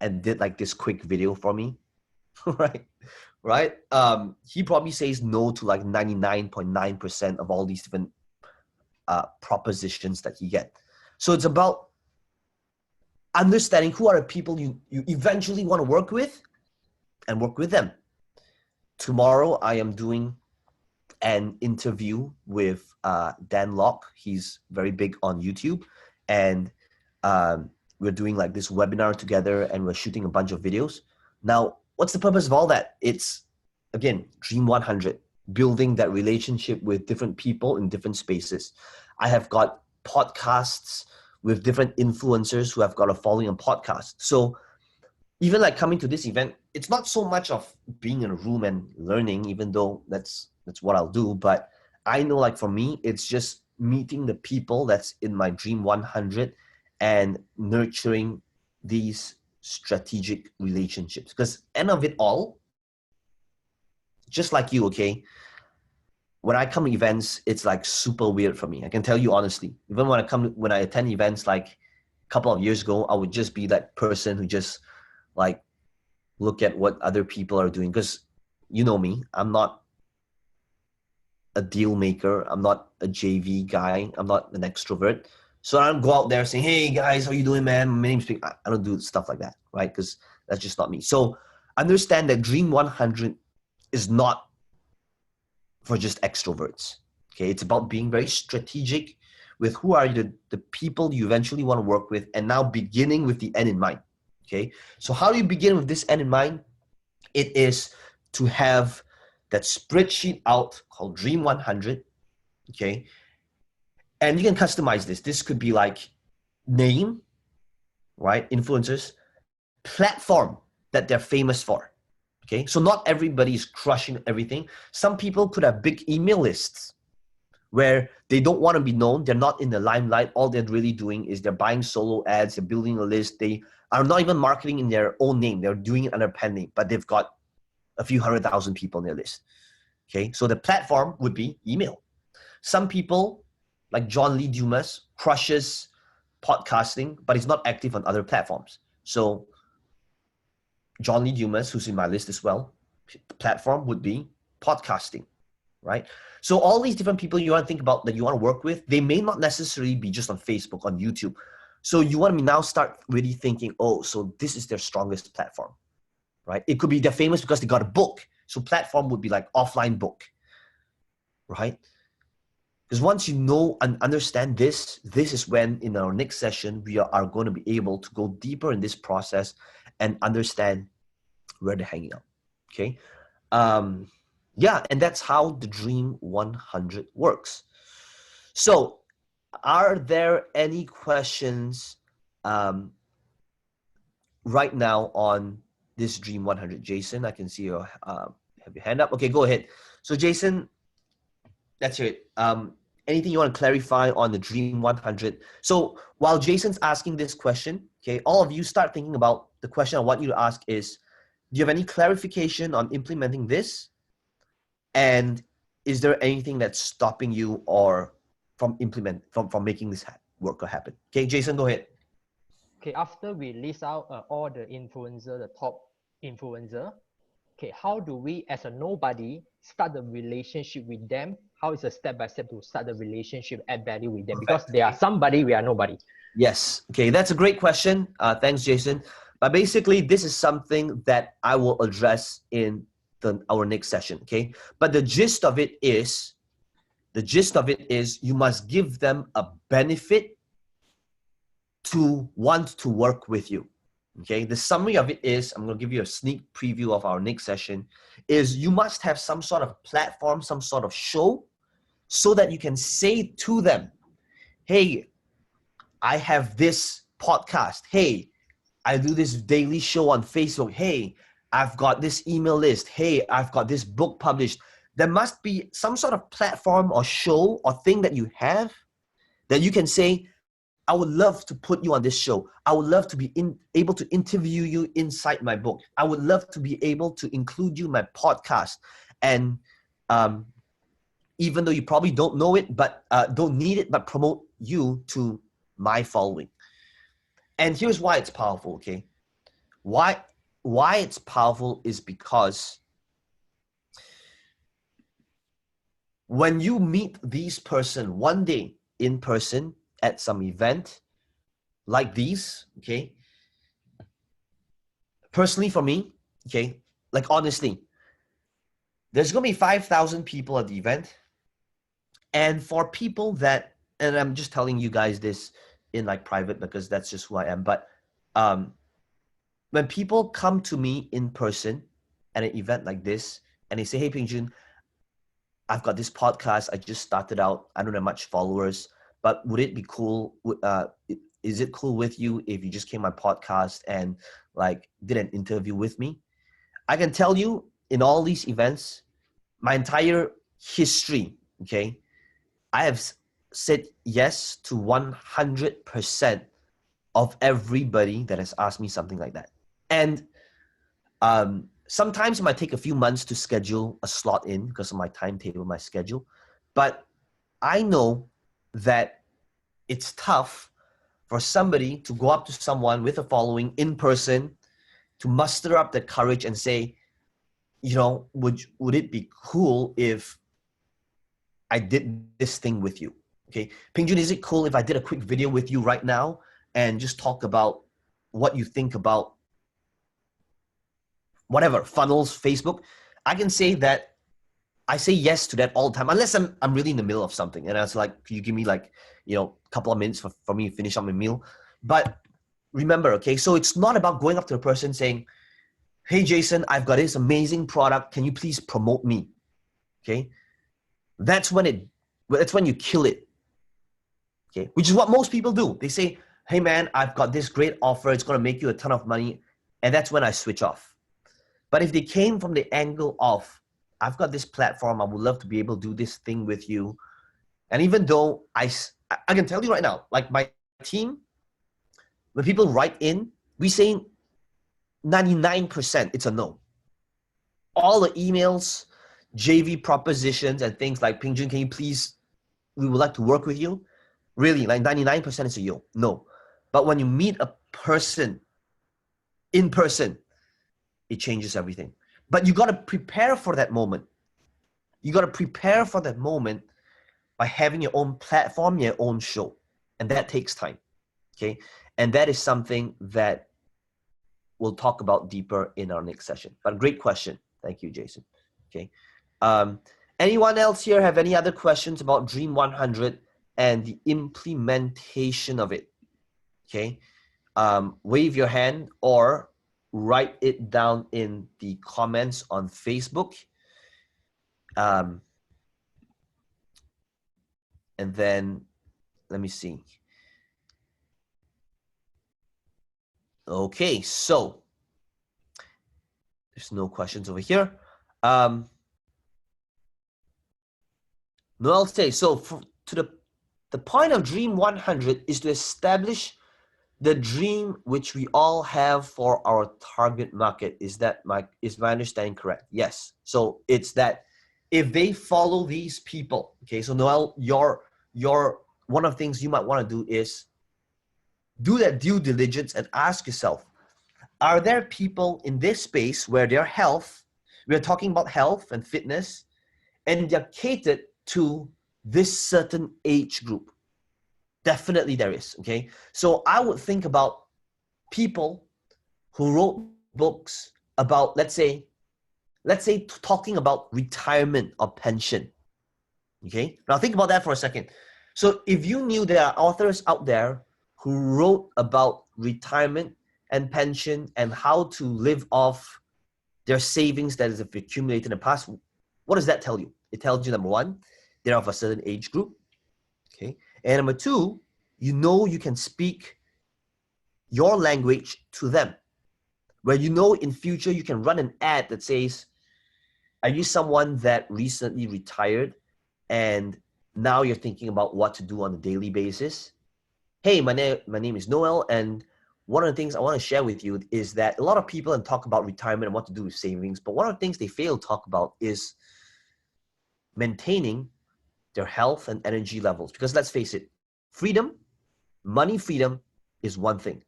and did like this quick video for me? Right? He probably says no to like 99.9% of all these different propositions that he get. So it's about understanding who are the people you eventually want to work with and work with them. Tomorrow, I am doing an interview with Dan Locke. He's very big on YouTube. And we're doing like this webinar together and we're shooting a bunch of videos. Now, what's the purpose of all that? It's, again, Dream 100, building that relationship with different people in different spaces. I have got podcasts with different influencers who have got a following on podcasts. So even like coming to this event, it's not so much of being in a room and learning, even though that's what I'll do. But I know, like, for me, it's just meeting the people that's in my Dream 100 and nurturing these strategic relationships. Because end of it all, just like you, okay, when I come to events, it's like super weird for me. I can tell you honestly. Even when I attend events like a couple of years ago, I would just be that person who just like look at what other people are doing. Because you know me, I'm not a deal maker. I'm not a JV guy. I'm not an extrovert. So I don't go out there saying, "Hey guys, how you doing, man? My name's Peng." I don't do stuff like that, right? Because that's just not me. So understand that Dream 100 is not for just extroverts. Okay, it's about being very strategic with who are the people you eventually want to work with, and now beginning with the end in mind. Okay, so how do you begin with this end in mind? It is to have that spreadsheet out called Dream 100. Okay, and you can customize this. This could be like name, right? Influencers, platform that they're famous for. Okay, so not everybody is crushing everything. Some people could have big email lists where they don't want to be known. They're not in the limelight. All they're really doing is they're buying solo ads, they're building a list. They are not even marketing in their own name. They're doing it under pen name, but they've got a few 100,000 people on their list. Okay, so the platform would be email. Some people, like John Lee Dumas, crushes podcasting, but he's not active on other platforms. So John Lee Dumas, who's in my list as well, the platform would be podcasting, right? So all these different people you want to think about that you want to work with, they may not necessarily be just on Facebook, on YouTube. So you want to now start really thinking, oh, so this is their strongest platform, right? It could be they're famous because they got a book. So platform would be like offline book, right? Because once you know and understand this, this is when in our next session, we are going to be able to go deeper in this process and understand where they're hanging out, okay? Yeah, and that's how the Dream 100 works. So are there any questions right now on this Dream 100? Jason, I can see you have your hand up. Okay, go ahead. So Jason, that's it. Anything you want to clarify on the Dream 100? So while Jason's asking this question, okay, all of you start thinking about the question I want you to ask is, do you have any clarification on implementing this? And is there anything that's stopping you or from making this work or happen? Okay, Jason, go ahead. Okay, after we list out all the influencer, the top influencer, okay, how do we as a nobody start the relationship with them? How is a step-by-step to start the relationship, add value with them? Because they are somebody, we are nobody. Yes, okay, that's a great question. Thanks, Jason. But basically, this is something that I will address in our next session, okay? But the gist of it is you must give them a benefit to want to work with you. Okay, the summary of it is, I'm going to give you a sneak preview of our next session, is you must have some sort of platform, some sort of show, so that you can say to them, hey, I have this podcast. Hey, I do this daily show on Facebook. Hey, I've got this email list. Hey, I've got this book published. There must be some sort of platform or show or thing that you have that you can say, I would love to put you on this show. I would love to be able to interview you inside my book. I would love to be able to include you in my podcast. And even though you probably don't know it, but don't need it, but promote you to my following. And here's why it's powerful, okay? Why it's powerful is because when you meet these person one day in person at some event like these, okay? Personally for me, okay, like honestly, there's gonna be 5,000 people at the event. And for people that, and I'm just telling you guys this in like private because that's just who I am, but when people come to me in person at an event like this, and they say, hey, Peng Joon, I've got this podcast. I just started out. I don't have much followers, but would it be cool? Is it cool with you if you just came on my podcast and like did an interview with me? I can tell you in all these events, my entire history, okay, I have said yes to 100% of everybody that has asked me something like that. And sometimes it might take a few months to schedule a slot in because of my timetable, my schedule. But I know that it's tough for somebody to go up to someone with a following in person, to muster up the courage and say, you know, would it be cool if I did this thing with you? Okay, Peng Joon, is it cool if I did a quick video with you right now and just talk about what you think about whatever, funnels, Facebook? I can say that I say yes to that all the time, unless I'm really in the middle of something. And I was like, can you give me like, you know, a couple of minutes for me to finish up my meal? But remember, okay, so it's not about going up to a person saying, hey, Jason, I've got this amazing product. Can you please promote me? Okay. That's when you kill it. Okay. Which is what most people do. They say, hey man, I've got this great offer. It's going to make you a ton of money. And that's when I switch off. But if they came from the angle of, I've got this platform, I would love to be able to do this thing with you. And even though I can tell you right now, like my team, when people write in, we say 99% it's a no. All the emails, JV propositions and things like, Peng Joon, can you please, we would like to work with you. Really, like 99% is a no. But when you meet a person in person, it changes everything. But you got to prepare for that moment. You got to prepare for that moment by having your own platform, your own show. And that takes time, okay? And that is something that we'll talk about deeper in our next session. But great question. Thank you, Jason. Okay. Anyone else here have any other questions about Dream 100 and the implementation of it? Okay. Wave your hand or write it down in the comments on Facebook. And then let me see. Okay, so there's no questions over here. Noel says, so to the point of Dream 100 is to establish the dream which we all have for our target market. Is my understanding correct? Yes. So it's that if they follow these people, okay, so Noel, your one of the things you might want to do is do that due diligence and ask yourself, are there people in this space where their health, we're talking about health and fitness, and they're catered to this certain age group? Definitely there is, okay? So I would think about people who wrote books about, let's say talking about retirement or pension, okay? Now think about that for a second. So if you knew there are authors out there who wrote about retirement and pension and how to live off their savings that is accumulated in the past, what does that tell you? It tells you, number one, they're of a certain age group, okay? And number two, you know you can speak your language to them, where you know in future you can run an ad that says, are you someone that recently retired and now you're thinking about what to do on a daily basis? Hey, my name is Noel, and one of the things I want to share with you is that a lot of people talk about retirement and what to do with savings, but one of the things they fail to talk about is maintaining their health and energy levels. Because let's face it, freedom, money freedom is one thing.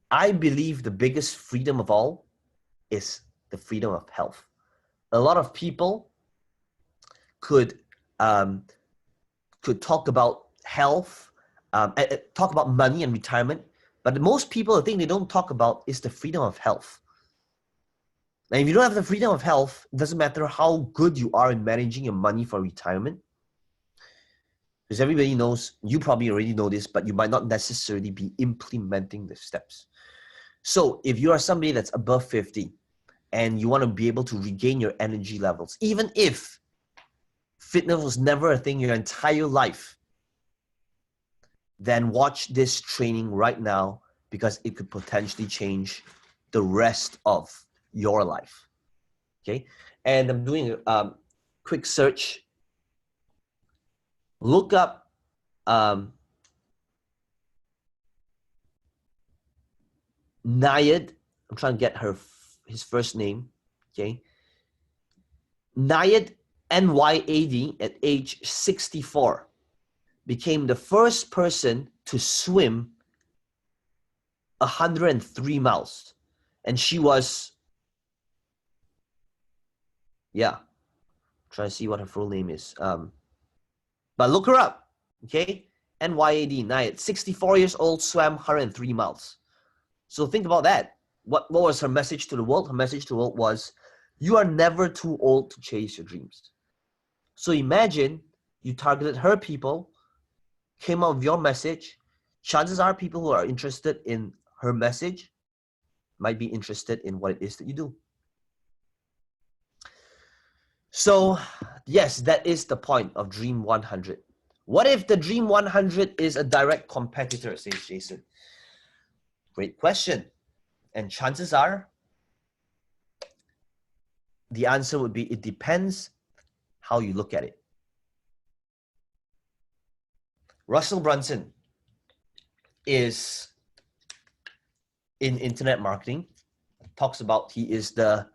I believe the biggest freedom of all is the freedom of health. A lot of people could talk about health, talk about money and retirement, but most people, the thing they don't talk about is the freedom of health. And if you don't have the freedom of health, it doesn't matter how good you are in managing your money for retirement. Because everybody knows, you probably already know this, but you might not necessarily be implementing the steps. So if you are somebody that's above 50 and you want to be able to regain your energy levels, even if fitness was never a thing your entire life, then watch this training right now, because it could potentially change the rest of your life. Okay. And I'm doing a quick search. Look up Nayad. I'm trying to get his first name. Okay. Nayad, N-Y-A-D, at age 64, became the first person to swim 103 miles. And she was, yeah, trying to see what her full name is. But look her up, okay? N-Y-A-D, Nayad, 64 years old, swam 103 miles. So think about that. What was her message to the world? Her message to the world was, you are never too old to chase your dreams. So imagine you targeted her people, came out with your message. Chances are people who are interested in her message might be interested in what it is that you do. So yes, that is the point of Dream 100. What if the Dream 100 is a direct competitor, says Jason? Great question. And chances are the answer would be, it depends how you look at it. Russell Brunson is in internet marketing, talks about he is the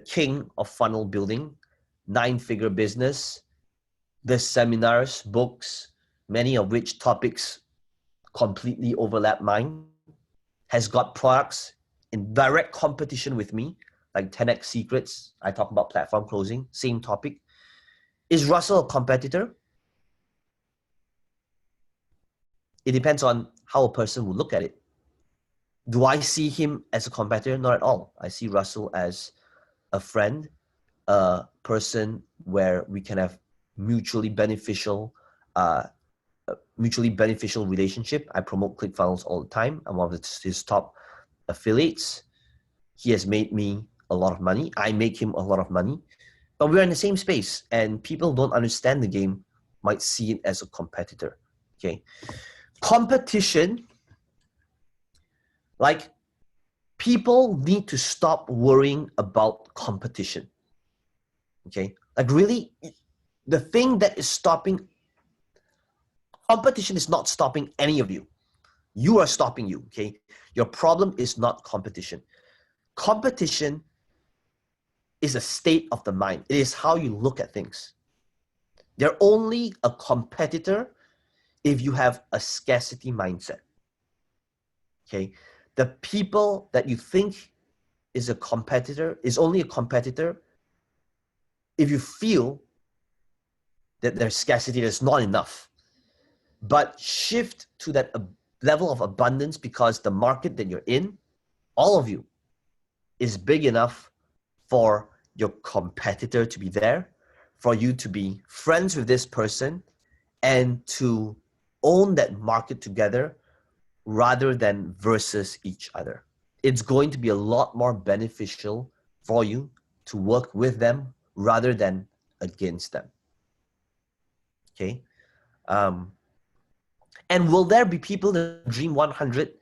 king of funnel building, 9-figure business, the seminars, books, many of which topics completely overlap mine, has got products in direct competition with me, like 10x Secrets. I talk about platform closing, same topic. Is Russell a competitor? It depends on how a person will look at it. Do I see him as a competitor? Not at all. I see Russell as a friend, a person where we can have mutually beneficial relationship. I promote ClickFunnels all the time. I'm one of his top affiliates. He has made me a lot of money. I make him a lot of money. But we're in the same space, and people who don't understand the game might see it as a competitor. Okay. Competition, like, people need to stop worrying about competition. Okay. Like, really, the thing that is stopping competition is not stopping any of you. You are stopping you. Okay. Your problem is not competition. Competition is a state of the mind. It is how you look at things. They're only a competitor if you have a scarcity mindset. Okay. The people that you think is a competitor is only a competitor if you feel that there's scarcity, there's not enough. But shift to that level of abundance, because the market that you're in, all of you, is big enough for your competitor to be there, for you to be friends with this person, and to own that market together rather than versus each other. It's going to be a lot more beneficial for you to work with them rather than against them. Okay. And will there be people that Dream 100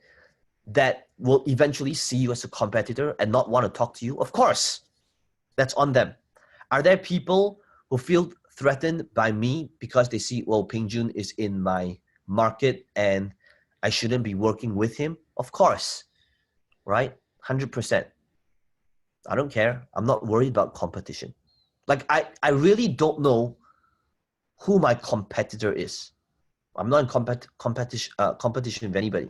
that will eventually see you as a competitor and not want to talk to you? Of course, that's on them. Are there people who feel threatened by me because they see, well, Peng Joon is in my market and I shouldn't be working with him? Of course, right? 100%. I don't care. I'm not worried about competition. Like, I really don't know who my competitor is. I'm not in competition with anybody.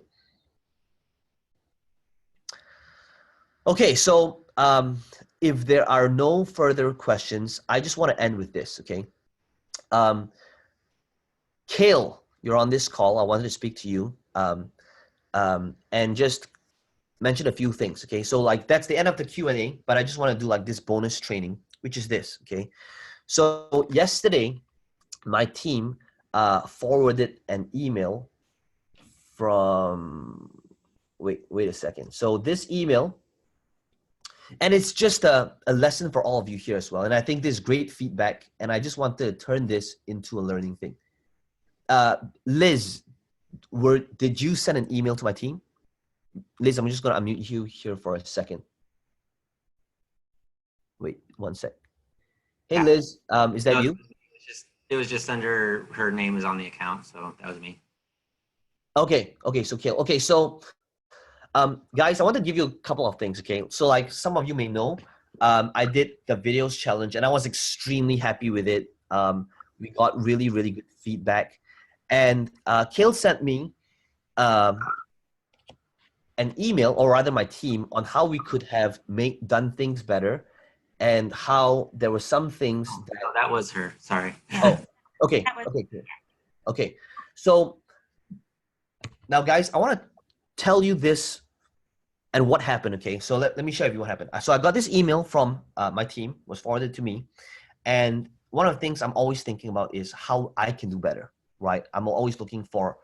Okay, so if there are no further questions, I just want to end with this, okay? Kale, you're on this call. I wanted to speak to you and just mention a few things, okay? So, like, that's the end of the Q&A, but I just want to do like this bonus training, which is this, okay? So yesterday, my team forwarded an email from wait a second. So this email, and it's just a lesson for all of you here as well. And I think this is great feedback, and I just want to turn this into a learning thing. Liz, did you send an email to my team? Liz, I'm just going to unmute you here for a second. Wait, one sec. Hey, Liz, is that you? It was just under her name is on the account, so that was me. Okay, so Kale. Okay, so guys, I want to give you a couple of things, okay? So like some of you may know, I did the videos challenge and I was extremely happy with it. We got really, really good feedback. And Kale sent me an email, or rather my team, on how we could have done things better, and how there were some things that... Oh, that was her, sorry. Oh, okay, okay. So now guys, I want to tell you this and what happened, okay? So let me share with you what happened. So I got this email from my team, was forwarded to me. And one of the things I'm always thinking about is how I can do better, right? I'm always looking for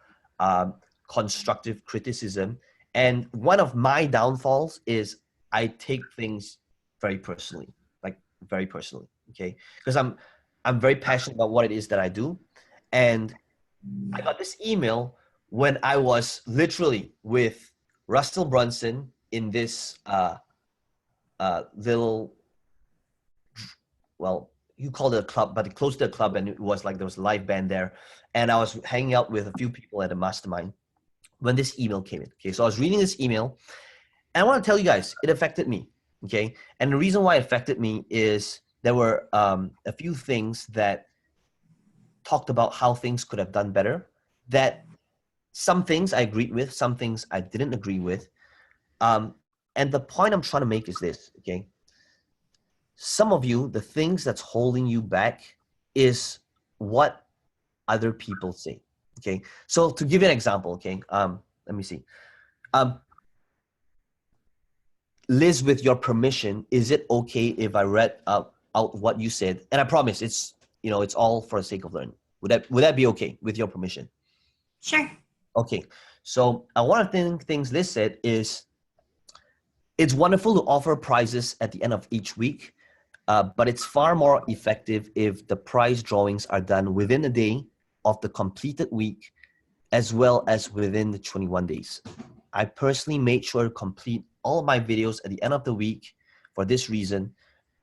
constructive criticism. And one of my downfalls is I take things very personally, like very personally, okay? Because I'm very passionate about what it is that I do. And I got this email when I was literally with Russell Brunson in this little, well, you call it a club, but it close to a club, and it was like there was a live band there. And I was hanging out with a few people at a mastermind when this email came in. Okay, so I was reading this email, and I want to tell you guys, it affected me. Okay, and the reason why it affected me is there were a few things that talked about how things could have done better. That some things I agreed with, some things I didn't agree with. And the point I'm trying to make is this, okay? Some of you, the things that's holding you back is what other people say, okay? So to give you an example, okay, let me see. Liz, with your permission, is it okay if I read out what you said? And I promise it's, it's all for the sake of learning. Would that be okay with your permission? Sure. Okay, so one of the things Liz said is, it's wonderful to offer prizes at the end of each week, but it's far more effective if the prize drawings are done within a day of the completed week, as well as within the 21 days. I personally made sure to complete all of my videos at the end of the week for this reason,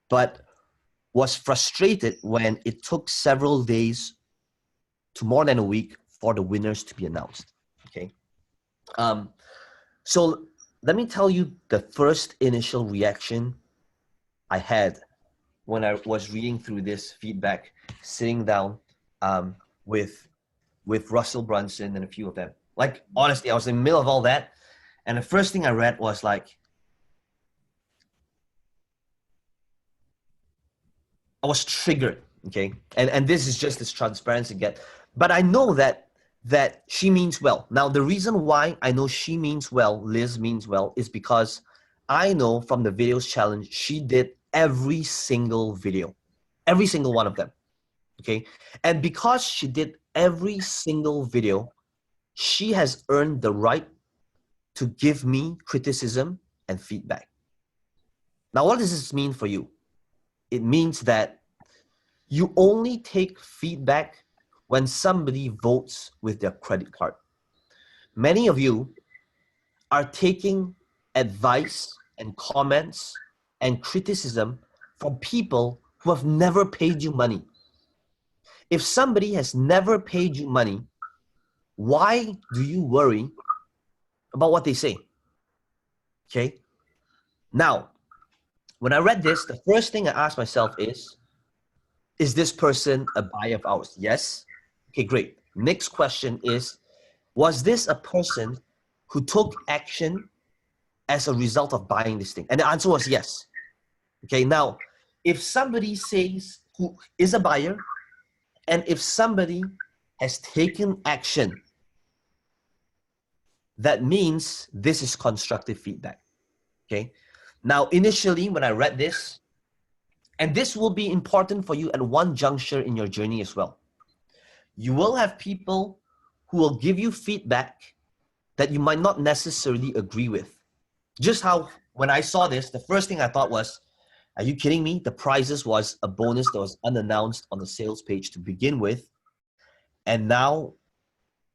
but was frustrated when it took several days to more than a week for the winners to be announced, okay? So let me tell you the first initial reaction I had when I was reading through this feedback, sitting down with Russell Brunson and a few of them. Like, honestly, I was in the middle of all that, and the first thing I read was like, I was triggered, okay? And this is just as transparent as it gets. But I know that she means well. Now, the reason why I know she means well, Liz means well, is because I know from the videos challenge, she did every single video, every single one of them, okay? And because she did every single video, she has earned the right to give me criticism and feedback. Now, what does this mean for you? It means that you only take feedback when somebody votes with their credit card. Many of you are taking advice and comments and criticism from people who have never paid you money. If somebody has never paid you money, why do you worry about what they say? Okay? Now, when I read this, the first thing I asked myself is this person a buyer of ours? Yes. Okay, great. Next question is, was this a person who took action as a result of buying this thing? And the answer was yes. Okay, now, if somebody says who is a buyer, and if somebody has taken action, that means this is constructive feedback. Okay, now initially when I read this, and this will be important for you at one juncture in your journey as well, you will have people who will give you feedback that you might not necessarily agree with. Just how when I saw this, the first thing I thought was, are you kidding me? The prizes was a bonus that was unannounced on the sales page to begin with. And now,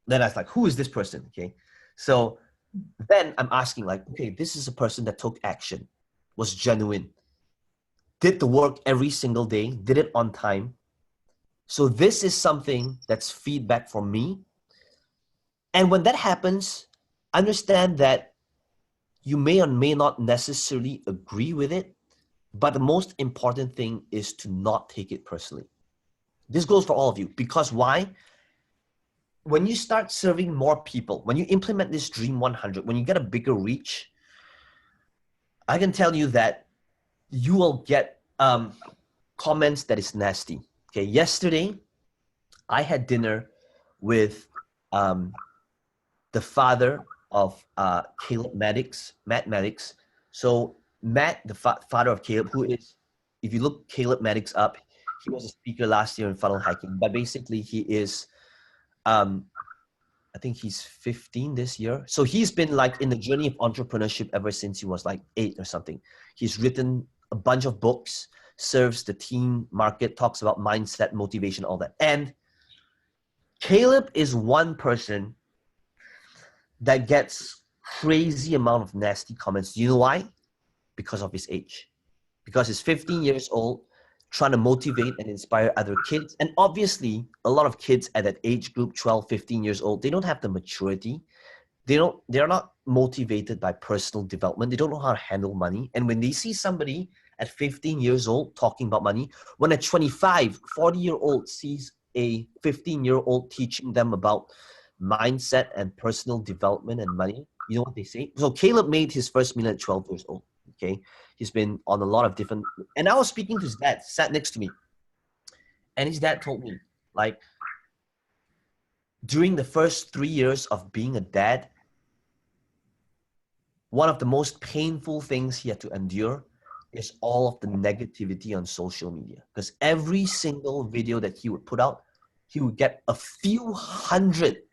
then I was like, who is this person? Okay. So then I'm asking like, okay, this is a person that took action, was genuine, did the work every single day, did it on time. So this is something that's feedback from me. And when that happens, understand that you may or may not necessarily agree with it, but the most important thing is to not take it personally. This goes for all of you, because why? When you start serving more people, when you implement this Dream 100, when you get a bigger reach, I can tell you that you will get comments that is nasty. Okay, yesterday I had dinner with the father of Caleb Maddox, Matt Maddox. So Matt, the father of Caleb, who is, if you look Caleb Maddox up, he was a speaker last year in funnel hacking, but basically he is, I think he's 15 this year. So he's been like in the journey of entrepreneurship ever since he was like 8 or something. He's written a bunch of books, serves the teen market, talks about mindset, motivation, all that. And Caleb is one person that gets crazy amount of nasty comments. You know why? Because of his age. Because he's 15 years old, trying to motivate and inspire other kids. And obviously, a lot of kids at that age group, 12, 15 years old, they don't have the maturity. They're not motivated by personal development. They don't know how to handle money. And when they see somebody at 15 years old talking about money, when a 25, 40-year-old sees a 15-year-old teaching them about mindset and personal development and money, you know what they say? So Caleb made his first million at 12 years old. Okay, he's been on a lot of different, and I was speaking to his dad, sat next to me, and his dad told me, like, during the first 3 years of being a dad, one of the most painful things he had to endure is all of the negativity on social media. Because every single video that he would put out, he would get a few hundred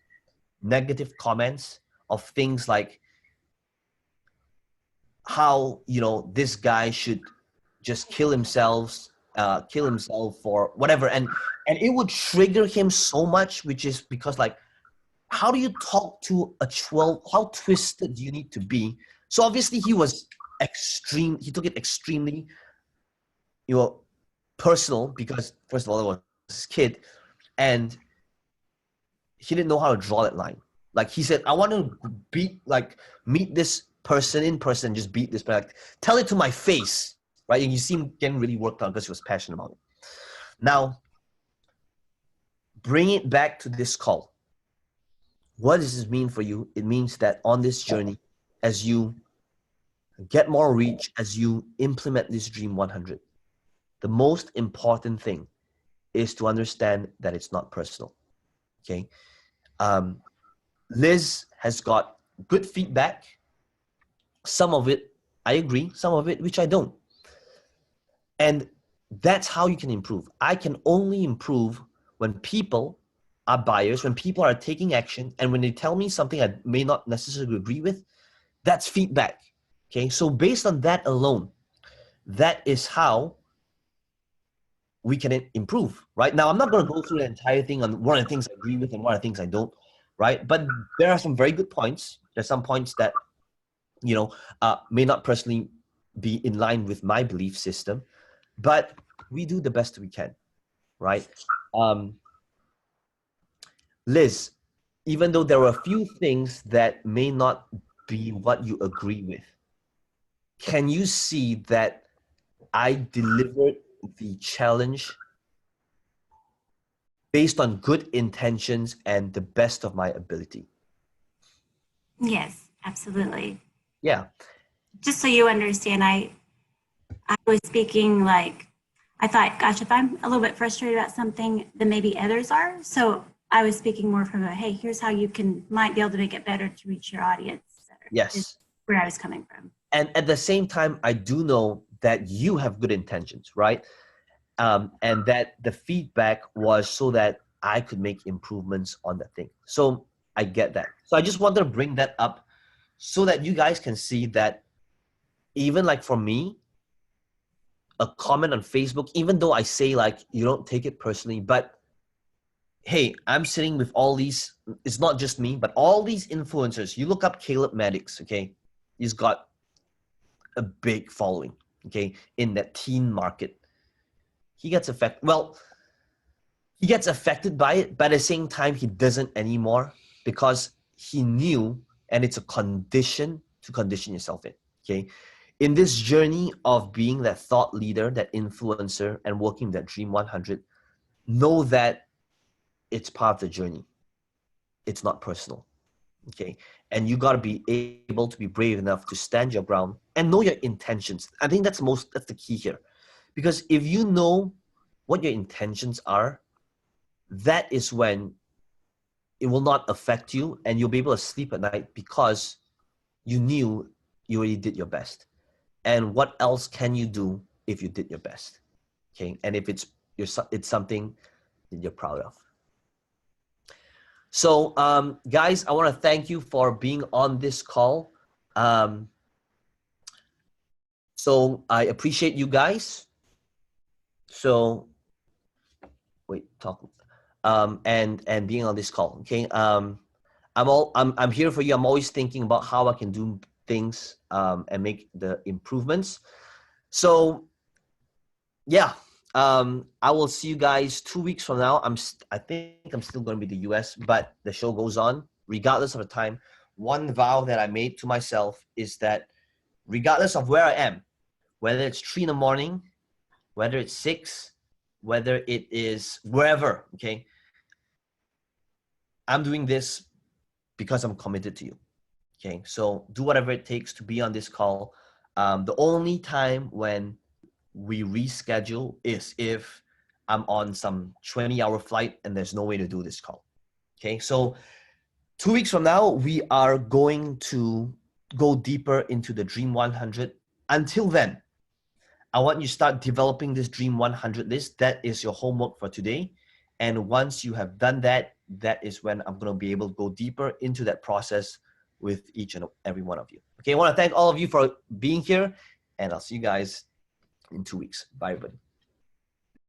negative comments of things like how, you know, this guy should just kill himself for whatever. And it would trigger him so much, which is because, like, how do you talk to a 12? How twisted do you need to be? So obviously he was extreme. He took it extremely, you know, personal, because first of all, it was his kid, and he didn't know how to draw that line. Like he said, I want to meet this person in person, just beat this, but like, tell it to my face, right? And you see him getting really worked on because he was passionate about it. Now, bring it back to this call. What does this mean for you? It means that on this journey, as you get more reach, as you implement this Dream 100, the most important thing is to understand that it's not personal. Okay. Liz has got good feedback. Some of it I agree, some of it which I don't. And that's how you can improve. I can only improve when people are buyers, when people are taking action, and when they tell me something I may not necessarily agree with, that's feedback. Okay, so based on that alone, that is how we can improve, right? Now, I'm not going to go through the entire thing on one of the things I agree with and one of the things I don't, right? But there are some very good points. There's some points that, you know, may not personally be in line with my belief system, but we do the best we can, right? Liz, even though there were a few things that may not be what you agree with, can you see that I delivered the challenge based on good intentions and the best of my ability? Yes, absolutely. Yeah. Just so you understand, I was speaking like, I thought, gosh, if I'm a little bit frustrated about something, then maybe others are. So I was speaking more from a, hey, here's how you might be able to make it better to reach your audience. Yes. Is where I was coming from. And at the same time, I do know that you have good intentions, right? And that the feedback was so that I could make improvements on that thing. So I get that. So I just wanted to bring that up so that you guys can see that even like for me, a comment on Facebook, even though I say like, you don't take it personally, but hey, I'm sitting with all these, it's not just me, but all these influencers. You look up Caleb Maddox, okay? He's got a big following, okay, in that teen market. He gets affected. Well, he gets affected by it, but at the same time, he doesn't anymore because he knew, and it's a condition to condition yourself in, okay? In this journey of being that thought leader, that influencer, and working that Dream 100, know that it's part of the journey. It's not personal, okay? And you got to be able to be brave enough to stand your ground and know your intentions. I think that's the key here. Because if you know what your intentions are, that is when it will not affect you and you'll be able to sleep at night because you knew you already did your best. And what else can you do if you did your best? Okay, and if it's something that you're proud of. So, guys, I want to thank you for being on this call. So I appreciate you guys. So, wait, talk, and being on this call. Okay, I'm here for you. I'm always thinking about how I can do things and make the improvements. So, yeah. I will see you guys 2 weeks from now. I think I'm still going to be in the US, but the show goes on regardless of the time. One vow that I made to myself is that regardless of where I am, whether it's 3 in the morning, whether it's 6, whether it is wherever, okay, I'm doing this because I'm committed to you. Okay, so do whatever it takes to be on this call. The only time when we reschedule is if I'm on some 20-hour flight and there's no way to do this call. Okay, so 2 weeks from now, we are going to go deeper into the Dream 100. Until then, I want you to start developing this Dream 100 list. That is your homework for today. And once you have done that, that is when I'm going to be able to go deeper into that process with each and every one of you. Okay, I want to thank all of you for being here, and I'll see you guys in 2 weeks. Bye, everybody.